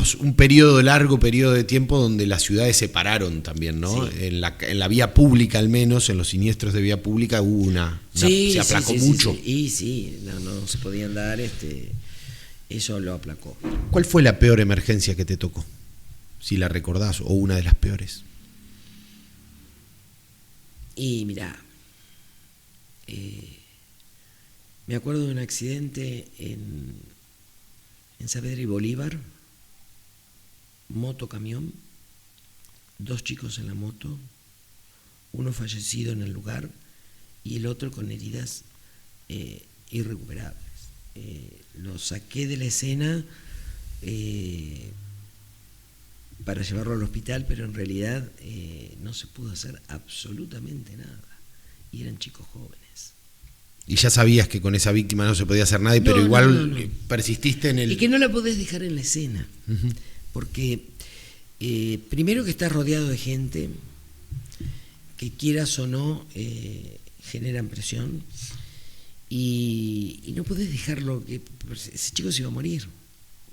largo periodo de tiempo donde las ciudades se pararon también, ¿no? Sí. En la vía pública, al menos, en los siniestros de vía pública, hubo se aplacó mucho. Sí, no se podían dar, eso lo aplacó. ¿Cuál fue la peor emergencia que te tocó? Si la recordás, o una de las peores. Y mirá, me acuerdo de un accidente en Saavedra y Bolívar, moto-camión, 2 chicos en la moto, uno fallecido en el lugar y el otro con heridas irrecuperables. Lo saqué de la escena para llevarlo al hospital, pero en realidad no se pudo hacer absolutamente nada. Y eran chicos jóvenes. Y ya sabías que con esa víctima no se podía hacer nada, pero No, igual no. persististe en el... Y que no la podés dejar en la escena, porque primero que estás rodeado de gente que, quieras o no, generan presión, y no podés dejarlo, que ese chico se iba a morir.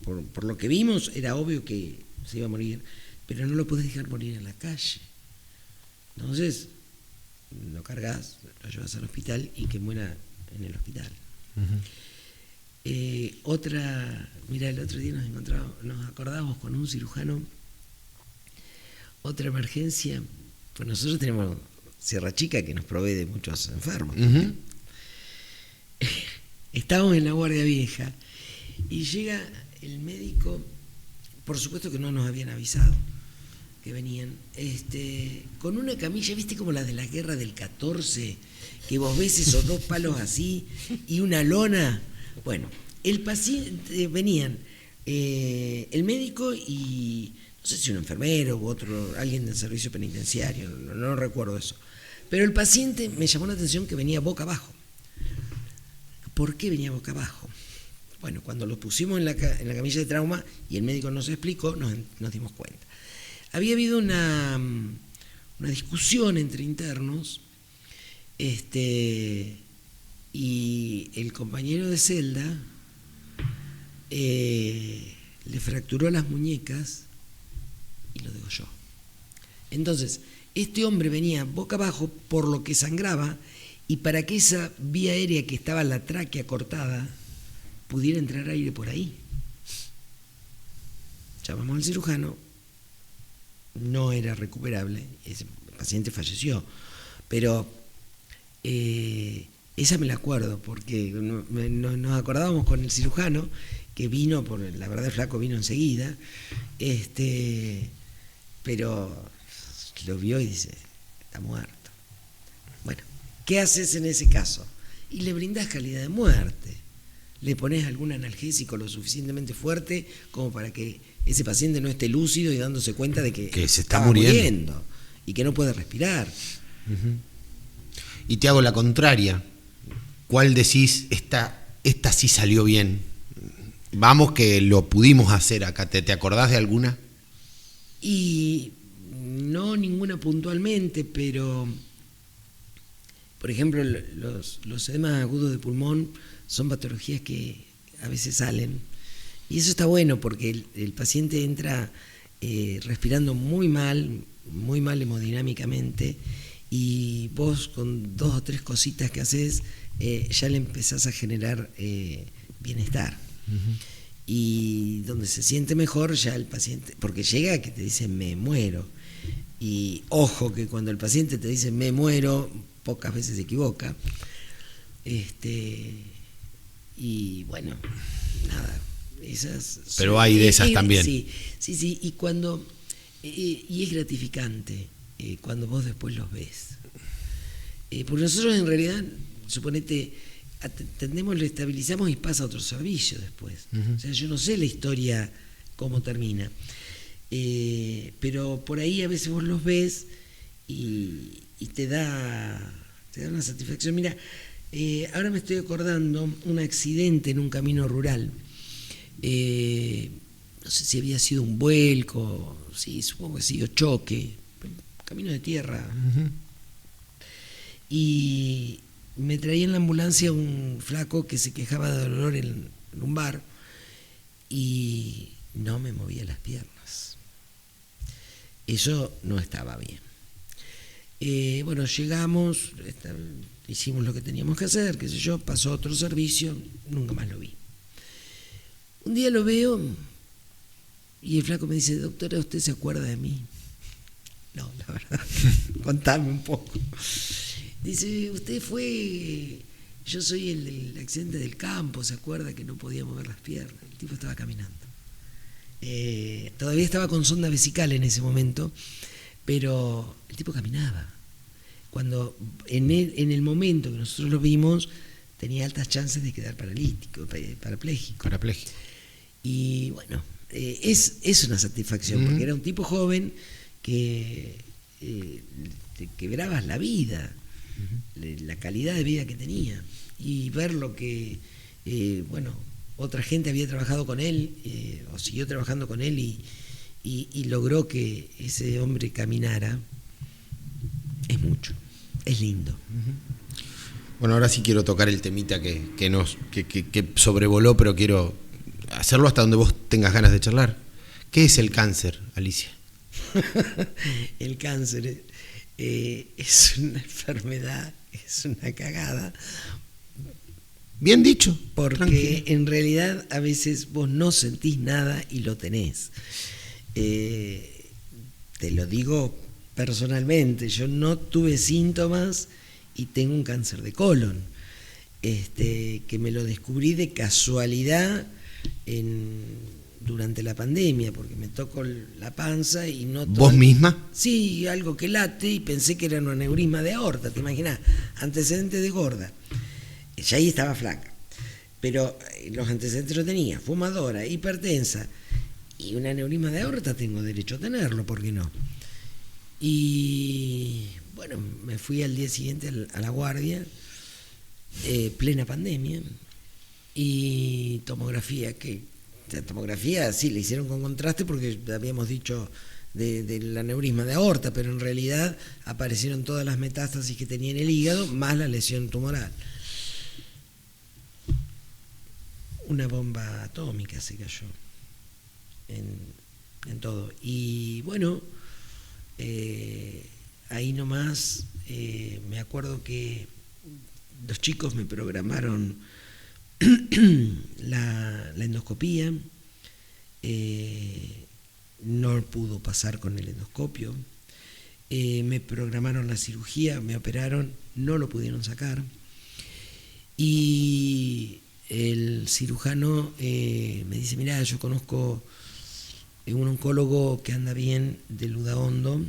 Por lo que vimos era obvio que se iba a morir, pero no lo podés dejar morir en la calle. Entonces lo cargas, lo llevas al hospital y que muera en el hospital. Mira, el otro día nos acordábamos con un cirujano, otra emergencia, pues nosotros tenemos Sierra Chica que nos provee de muchos enfermos. Estábamos en la Guardia Vieja y llega el médico, por supuesto que no nos habían avisado que venían, con una camilla, ¿viste como la de la guerra del 14? Que vos ves esos 2 palos así y una lona. Bueno, el paciente, venían el médico y no sé si un enfermero u alguien del servicio penitenciario, no recuerdo eso. Pero el paciente me llamó la atención que venía boca abajo. ¿Por qué venía boca abajo? Bueno, cuando lo pusimos en la camilla de trauma y el médico nos explicó, nos dimos cuenta. Había habido una discusión entre internos, y el compañero de celda le fracturó las muñecas y lo degolló. Entonces, este hombre venía boca abajo por lo que sangraba, y para que esa vía aérea que estaba la tráquea cortada pudiera entrar aire por ahí. Llamamos al cirujano, no era recuperable, ese paciente falleció, pero esa me la acuerdo, porque nos acordábamos con el cirujano, que vino, la verdad el flaco vino enseguida, pero lo vio y dice, está muerto. Bueno, ¿Qué haces en ese caso? Y le brindás calidad de muerte. Le pones algún analgésico lo suficientemente fuerte como para que ese paciente no esté lúcido y dándose cuenta de que se está estaba muriendo y que no puede respirar. Y te hago la contraria. ¿Cuál decís, esta sí salió bien? Vamos que lo pudimos hacer acá. ¿Te acordás de alguna? Y no ninguna puntualmente, pero por ejemplo los edemas agudos de pulmón son patologías que a veces salen. Y eso está bueno porque el paciente entra respirando muy mal hemodinámicamente, y vos con 2 o 3 cositas que haces ya le empezás a generar bienestar. Y donde se siente mejor ya el paciente, porque llega a que te dice me muero. Y ojo que cuando el paciente te dice me muero, pocas veces se equivoca. Y bueno, nada, esas. Pero hay de esas también. Sí, y cuando y es gratificante cuando vos después los ves. Porque nosotros en realidad, suponete, atendemos, lo estabilizamos y pasa a otro servicio después. O sea, yo no sé la historia cómo termina. Pero por ahí a veces vos los ves y te da una satisfacción. Mira, ahora me estoy acordando un accidente en un camino rural. No sé si había sido un vuelco, sí, supongo que sí, o choque, camino de tierra. Y me traía en la ambulancia un flaco que se quejaba de dolor en lumbar y no me movía las piernas. Eso no estaba bien. Bueno, llegamos, hicimos lo que teníamos que hacer, qué sé yo, pasó a otro servicio, nunca más lo vi. Un día lo veo y el flaco me dice, doctora, ¿usted se acuerda de mí? No, la verdad, contame un poco. Dice, usted fue, yo soy el del accidente del campo, ¿se acuerda que no podía mover las piernas? El tipo estaba caminando. Todavía estaba con sonda vesical en ese momento, pero el tipo caminaba. Cuando en el momento que nosotros lo vimos, tenía altas chances de quedar parapléjico. Y bueno, es una satisfacción, porque era un tipo joven que te quebrabas la vida, la calidad de vida que tenía, y ver lo que, otra gente había trabajado con él, o siguió trabajando con él, y logró que ese hombre caminara, es mucho, es lindo. Bueno, ahora sí quiero tocar el temita que sobrevoló, pero quiero hacerlo hasta donde vos tengas ganas de charlar. ¿Qué es el cáncer, Alicia? El cáncer es una enfermedad, es una cagada. Bien dicho. Porque tranquilo. En realidad a veces vos no sentís nada y lo tenés. Te lo digo personalmente, yo no tuve síntomas y tengo un cáncer de colon, que me lo descubrí de casualidad durante la pandemia, porque me tocó la panza y no... ¿Vos misma? Sí, algo que late, y pensé que era un aneurisma de aorta, te imaginás, antecedentes de gorda. Ya ahí estaba flaca, pero los antecedentes lo tenía, fumadora, hipertensa, y un aneurisma de aorta tengo derecho a tenerlo, ¿por qué no? Y bueno, me fui al día siguiente a la guardia, plena pandemia, y tomografía sí la hicieron con contraste porque habíamos dicho del aneurisma de aorta, pero en realidad aparecieron todas las metástasis que tenía en el hígado más la lesión tumoral. Una bomba atómica se cayó en todo. Y bueno, ahí nomás me acuerdo que los chicos me programaron la endoscopía, no pudo pasar con el endoscopio, me programaron la cirugía, me operaron, no lo pudieron sacar, y el cirujano me dice, mirá, yo conozco un oncólogo que anda bien del Udaondo,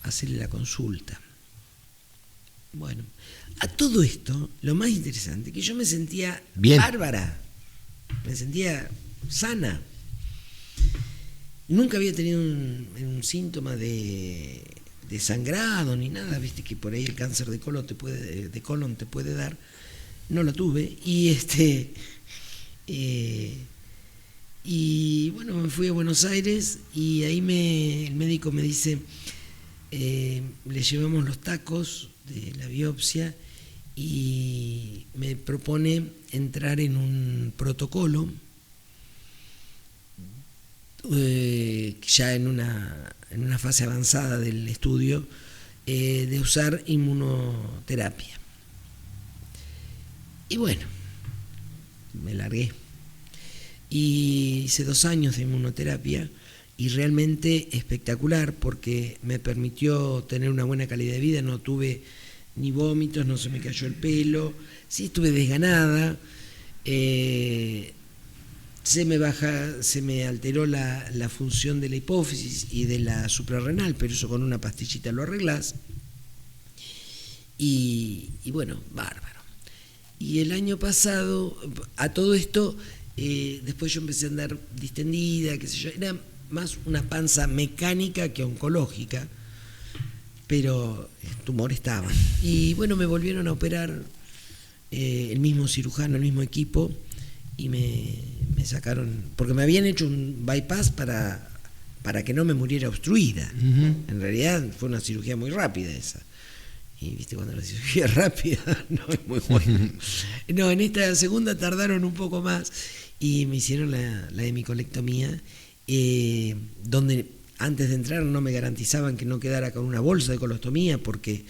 hacerle la consulta. Bueno, a todo esto, lo más interesante, que yo me sentía Bien. bárbara, me sentía sana. Nunca había tenido un síntoma de sangrado ni nada, viste que por ahí el cáncer de colon te puede dar. No lo tuve. Y bueno, me fui a Buenos Aires y ahí el médico me dice, le llevamos los tacos de la biopsia y me propone entrar en un protocolo ya en una fase avanzada del estudio de usar inmunoterapia. Y bueno, me largué. Y hice 2 años de inmunoterapia y realmente espectacular porque me permitió tener una buena calidad de vida, no tuve ni vómitos, no se me cayó el pelo, sí estuve desganada, se me alteró la función de la hipófisis y de la suprarrenal, pero eso con una pastillita lo arreglás. Y bueno, bárbaro. Y el año pasado, a todo esto, después yo empecé a andar distendida, qué sé yo, era más una panza mecánica que oncológica, pero el tumor estaba. Y bueno, me volvieron a operar el mismo cirujano, el mismo equipo, y me sacaron, porque me habían hecho un bypass para que no me muriera obstruida. Uh-huh. En realidad fue una cirugía muy rápida esa. Y viste, cuando la cirugía es rápida, no es muy buena. No, en esta segunda tardaron un poco más y me hicieron la hemicolectomía, donde antes de entrar no me garantizaban que no quedara con una bolsa de colostomía porque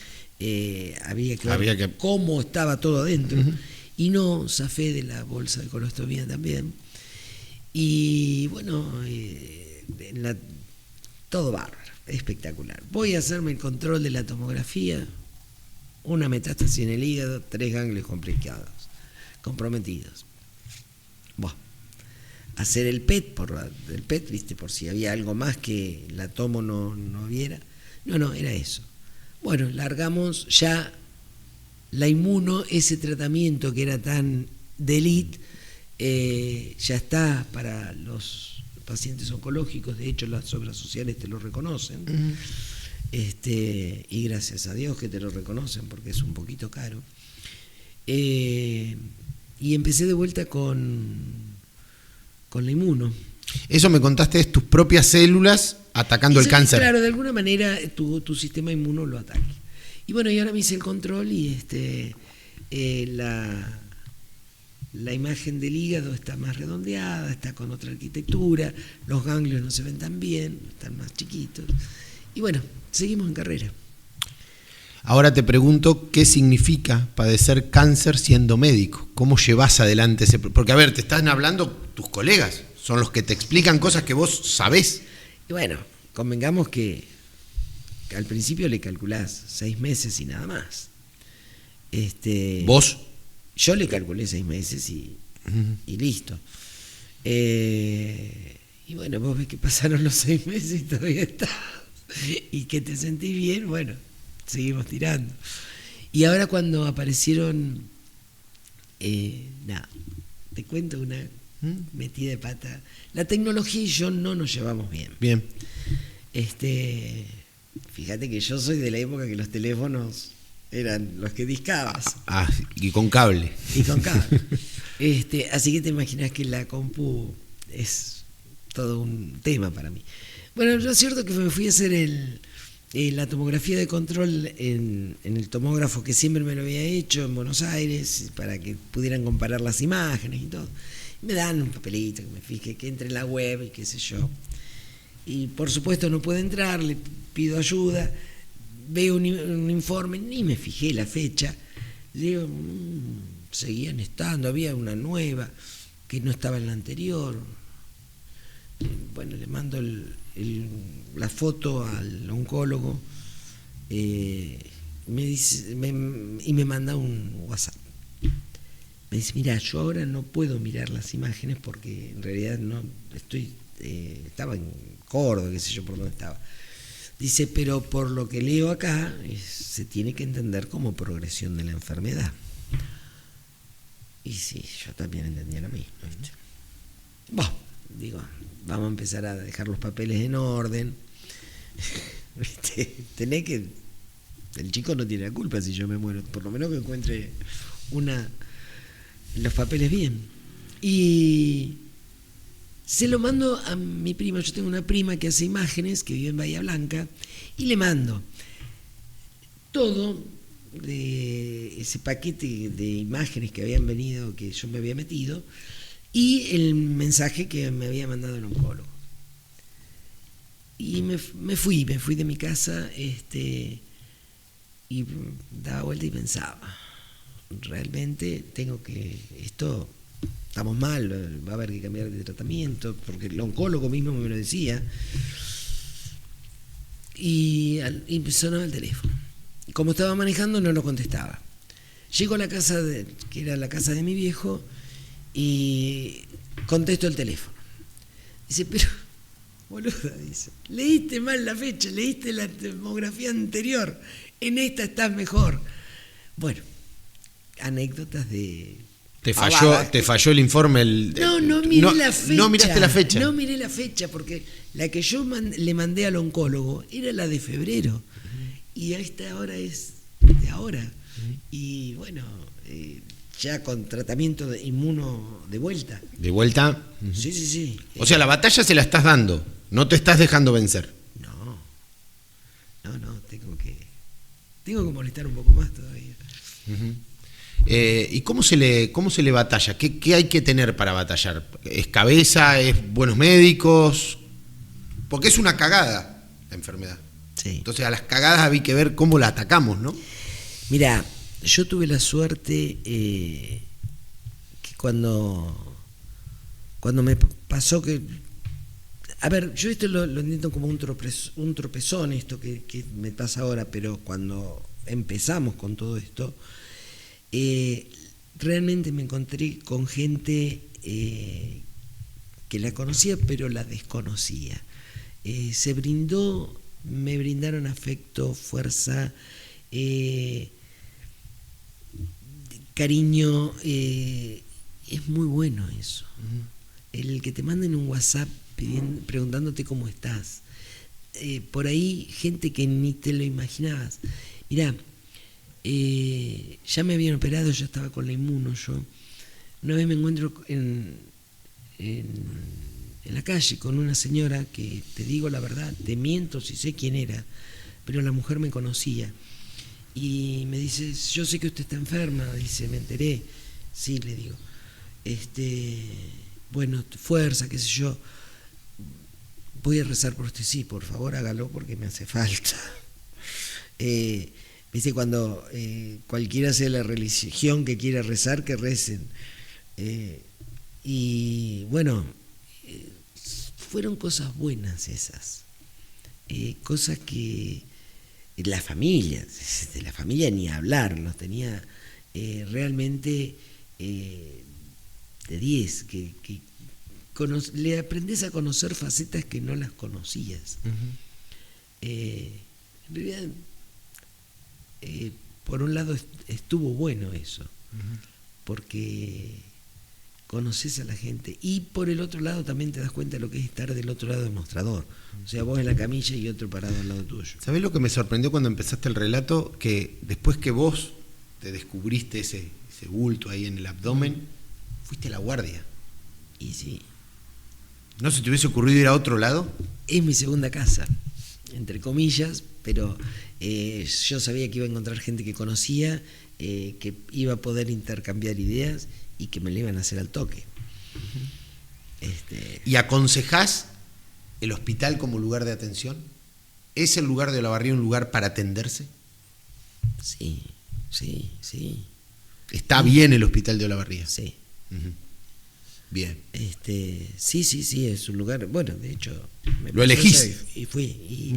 había que ver cómo estaba todo adentro. Uh-huh. Y no, zafé de la bolsa de colostomía también. Y bueno, todo bárbaro, espectacular. Voy a hacerme el control de la tomografía, una metástasis en el hígado, 3 ganglios comprometidos. Bueno, hacer el PET, viste, por si había algo más que la tomo no viera. No, era eso. Bueno, largamos ya la inmuno, ese tratamiento que era tan de élite, ya está para los pacientes oncológicos, de hecho las obras sociales te lo reconocen. Uh-huh. Y gracias a Dios que te lo reconocen porque es un poquito caro. Y empecé de vuelta con la inmuno. Eso me contaste, es tus propias células atacando el cáncer. Claro, de alguna manera tu sistema inmuno lo ataque. Y bueno, y ahora me hice el control y la imagen del hígado está más redondeada, está con otra arquitectura, los ganglios no se ven tan bien, están más chiquitos. Y bueno, seguimos en carrera. Ahora te pregunto, ¿qué significa padecer cáncer siendo médico? ¿Cómo llevas adelante ese...? Porque, a ver, te están hablando tus colegas, son los que te explican cosas que vos sabés. Y bueno, convengamos que al principio le calculás 6 meses y nada más. ¿Vos? Yo le calculé 6 meses y listo. Y bueno, vos ves que pasaron los 6 meses y todavía estás. Y que te sentís bien, bueno, seguimos tirando. Y ahora cuando aparecieron, te cuento una metida de pata. La tecnología y yo no nos llevamos bien. Bien. Fíjate que yo soy de la época que los teléfonos eran los que discabas. Y con cable. Y con cable. Así que te imaginas que la compu es todo un tema para mí. Bueno, lo cierto es que me fui a hacer la tomografía de control en el tomógrafo que siempre me lo había hecho en Buenos Aires para que pudieran comparar las imágenes y todo. Me dan un papelito que me fije, que entre en la web y qué sé yo. Y por supuesto no puedo entrar, le pido ayuda, veo un informe, ni me fijé la fecha, digo, seguían estando, había una nueva que no estaba en la anterior. Bueno, le mando la foto al oncólogo y me manda un WhatsApp. Me dice, mira, yo ahora no puedo mirar las imágenes porque en realidad no estoy, estaba en Córdoba, qué sé yo por dónde estaba. Dice, pero por lo que leo acá, se tiene que entender como progresión de la enfermedad. Y sí, yo también entendía lo mismo, ¿viste? Bueno, digo, vamos a empezar a dejar los papeles en orden. ¿Viste? Tenés que... El chico no tiene la culpa si yo me muero, por lo menos que encuentre los papeles bien. Y se lo mando a mi prima. Yo tengo una prima que hace imágenes, que vive en Bahía Blanca, y le mando todo de ese paquete de imágenes que habían venido, que yo me había metido, y el mensaje que me había mandado el oncólogo. Y me fui de mi casa, y daba vuelta y pensaba, realmente estamos mal, va a haber que cambiar de tratamiento, porque el oncólogo mismo me lo decía. Y sonaba el teléfono. Como estaba manejando, no lo contestaba. Llego a la casa, que era la casa de mi viejo, y contesto el teléfono. Dice, pero, boluda, dice, leíste mal la fecha, leíste la tomografía anterior, en esta estás mejor. Bueno, anécdotas de... ¿Te falló el informe? No miré la fecha. No miraste la fecha. No miré la fecha, porque la que yo le mandé al oncólogo era la de febrero. Y a esta hora es de ahora. Y bueno, ya con tratamiento de inmuno de vuelta. ¿De vuelta? Sí. O sea, la batalla se la estás dando, no te estás dejando vencer. No, tengo que molestar un poco más todavía. ¿Y cómo se le batalla? ¿Qué hay que tener para batallar? ¿Es cabeza? ¿Es buenos médicos? Porque es una cagada la enfermedad. Sí. Entonces a las cagadas había que ver cómo la atacamos, ¿no? Mirá, yo tuve la suerte que cuando me pasó que... A ver, yo esto lo entiendo como un tropezón, esto que me pasa ahora, pero cuando empezamos con todo esto, realmente me encontré con gente que la conocía, pero la desconocía. Me brindaron afecto, fuerza, cariño. Es muy bueno eso. El que te manden un WhatsApp preguntándote cómo estás. Por ahí gente que ni te lo imaginabas. Mirá, ya me habían operado, ya estaba con la inmuno yo. Una vez me encuentro en la calle con una señora que, te digo la verdad, te miento si sé quién era, pero la mujer me conocía. Y me dice, yo sé que usted está enferma, dice, me enteré. Sí, le digo. Bueno, fuerza, qué sé yo. Voy a rezar por usted, sí, por favor hágalo porque me hace falta. Viste, cuando cualquiera sea la religión que quiera rezar, que recen. Y bueno, fueron cosas buenas esas. Cosas que de la familia ni hablar, los tenía realmente de 10, que le aprendés a conocer facetas que no las conocías. En realidad, por un lado estuvo bueno eso, porque conoces a la gente, y por el otro lado también te das cuenta de lo que es estar del otro lado del mostrador. O sea, vos en la camilla y otro parado al lado tuyo. ¿Sabés lo que me sorprendió cuando empezaste el relato? Que después que vos te descubriste ese bulto ahí en el abdomen, fuiste a la guardia. Y sí. ¿No se te hubiese ocurrido ir a otro lado? Es mi segunda casa, entre comillas, pero yo sabía que iba a encontrar gente que conocía, que iba a poder intercambiar ideas y que me lo iban a hacer al toque. ¿Y aconsejás el hospital como lugar de atención? ¿Es el lugar de Olavarría un lugar para atenderse? Sí. ¿Está bien el hospital de Olavarría? Sí. Bien. Sí, es un lugar, bueno, de hecho... ¿Lo elegís? Y fui, y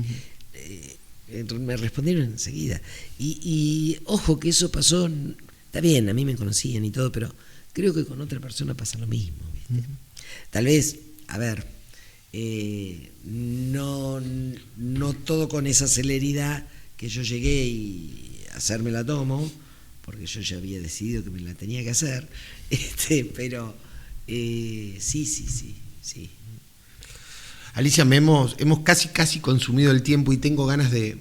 me respondieron enseguida. Y ojo que eso pasó, está bien, a mí me conocían y todo, pero creo que con otra persona pasa lo mismo, ¿viste? Tal vez, a ver, no todo con esa celeridad que yo llegué y hacerme la tomo, porque yo ya había decidido que me la tenía que hacer, pero sí. Alicia, hemos casi consumido el tiempo y tengo ganas de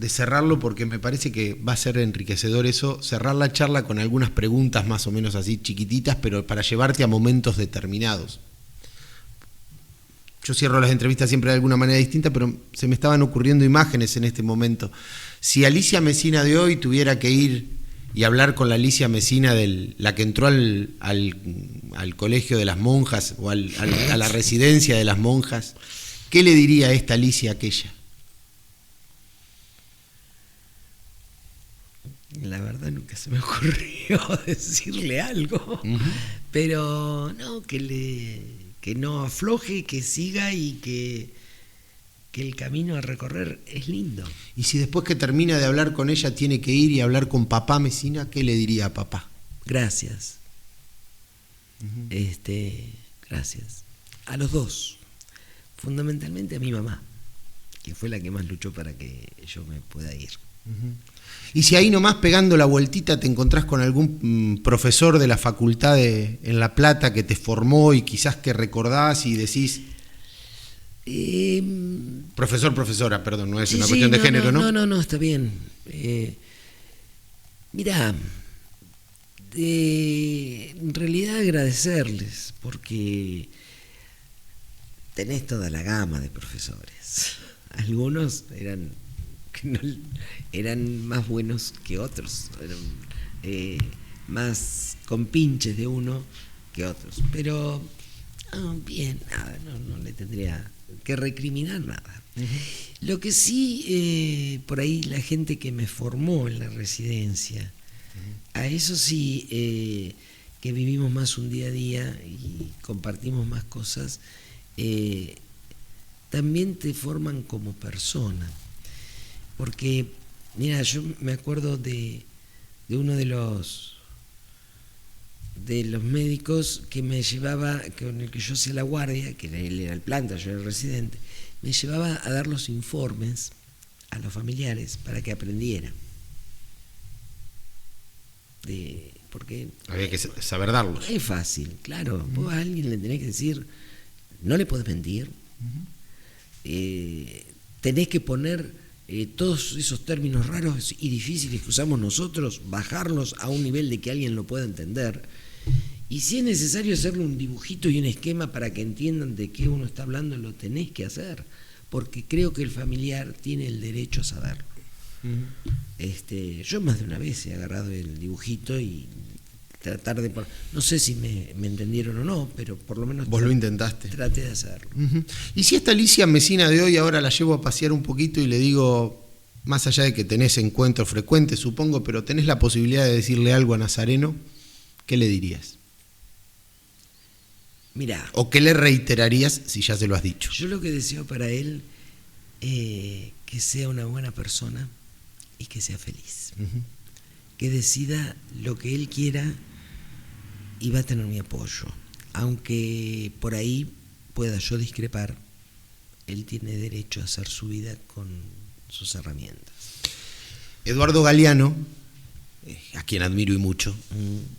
cerrarlo porque me parece que va a ser enriquecedor eso, cerrar la charla con algunas preguntas más o menos así chiquititas, pero para llevarte a momentos determinados. Yo cierro las entrevistas siempre de alguna manera distinta, pero se me estaban ocurriendo imágenes en este momento. Si Alicia Mesina de hoy tuviera que ir y hablar con la Alicia Mesina, la que entró al colegio de las monjas o a la residencia de las monjas, ¿qué le diría a esta Alicia a aquella? La verdad nunca se me ocurrió decirle algo, pero no, que no afloje, que siga y que el camino a recorrer es lindo. Y si después que termina de hablar con ella tiene que ir y hablar con papá Mesina, ¿qué le diría a papá? Gracias. Gracias. A los dos. Fundamentalmente a mi mamá, que fue la que más luchó para que yo me pueda ir. Y si ahí nomás pegando la vueltita te encontrás con algún profesor de la facultad en La Plata que te formó y quizás que recordás y decís... profesora, perdón, no es una cuestión de género, ¿no? No, está bien. Mirá, en realidad agradecerles, porque tenés toda la gama de profesores. Algunos eran más buenos que otros, eran más compinches de uno que otros, pero bien, nada, no le tendría que recriminar nada. Lo que sí, por ahí la gente que me formó en la residencia, a eso sí, que vivimos más un día a día y compartimos más cosas, también te forman como persona. Porque, mira, yo me acuerdo de uno de los médicos que me llevaba, con el que yo hacía la guardia, que él era el planta, yo era el residente, me llevaba a dar los informes a los familiares para que aprendieran. Porque había que saber darlos. Es fácil, claro. Vos a alguien le tenés que decir, no le podés mentir, tenés que poner todos esos términos raros y difíciles que usamos nosotros, bajarlos a un nivel de que alguien lo pueda entender. Y si es necesario hacerle un dibujito y un esquema para que entiendan de qué uno está hablando, lo tenés que hacer, porque creo que el familiar tiene el derecho a saberlo. Yo más de una vez he agarrado el dibujito y tratar de... No sé si me entendieron o no, pero por lo menos... Vos lo intentaste. Traté de hacerlo. Y si esta Alicia Mesina de hoy ahora la llevo a pasear un poquito y le digo, más allá de que tenés encuentros frecuentes, supongo, pero tenés la posibilidad de decirle algo a Nazareno, ¿qué le dirías? Mirá. ¿O qué le reiterarías si ya se lo has dicho? Yo lo que deseo para él, que sea una buena persona y que sea feliz. Que decida lo que él quiera y va a tener mi apoyo. Aunque por ahí pueda yo discrepar, él tiene derecho a hacer su vida con sus herramientas. Eduardo Galeano, a quien admiro y mucho,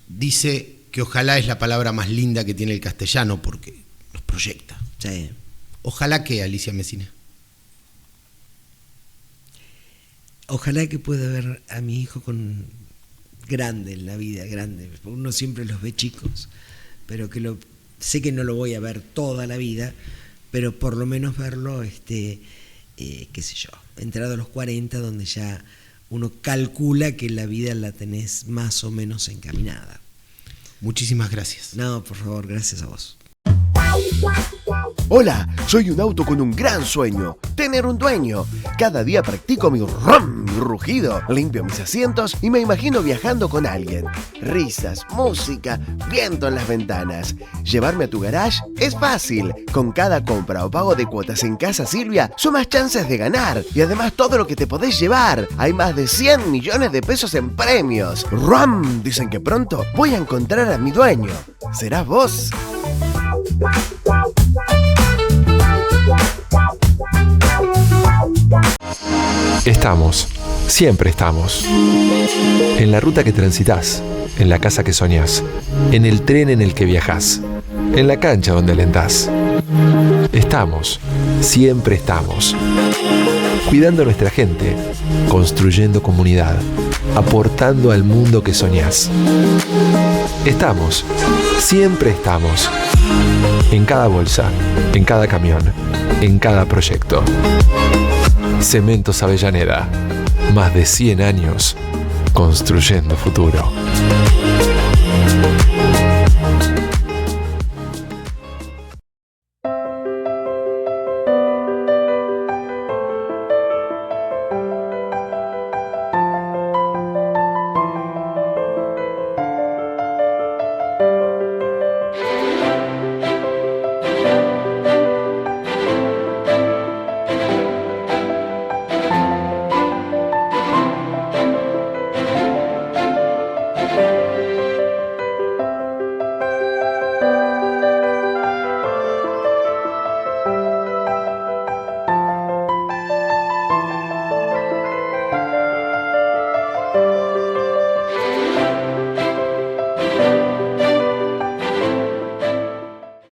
dice que ojalá es la palabra más linda que tiene el castellano porque nos proyecta. Sí. Ojalá que, Alicia Mesina. Ojalá que pueda ver a mi hijo con grande en la vida, grande. Uno siempre los ve chicos, pero que sé que no lo voy a ver toda la vida, pero por lo menos verlo, qué sé yo, entrado a los 40, donde ya uno calcula que la vida la tenés más o menos encaminada. Muchísimas gracias. No, por favor, gracias a vos. Hola, soy un auto con un gran sueño, tener un dueño. Cada día practico mi rum, mi rugido, limpio mis asientos y me imagino viajando con alguien. Risas, música, viento en las ventanas. Llevarme a tu garage es fácil. Con cada compra o pago de cuotas en Casa Silvia, sumas chances de ganar. Y además todo lo que te podés llevar. Hay más de 100 millones de pesos en premios. ¡Rum! Dicen que pronto voy a encontrar a mi dueño. ¿Serás vos? Wow. Estamos, siempre estamos. En la ruta que transitas, en la casa que soñás, en el tren en el que viajás, en la cancha donde alentás. Estamos, siempre estamos. Cuidando a nuestra gente, construyendo comunidad, aportando al mundo que soñás. Estamos, siempre estamos. En cada bolsa, en cada camión, en cada proyecto. Cementos Avellaneda, más de 100 años construyendo futuro.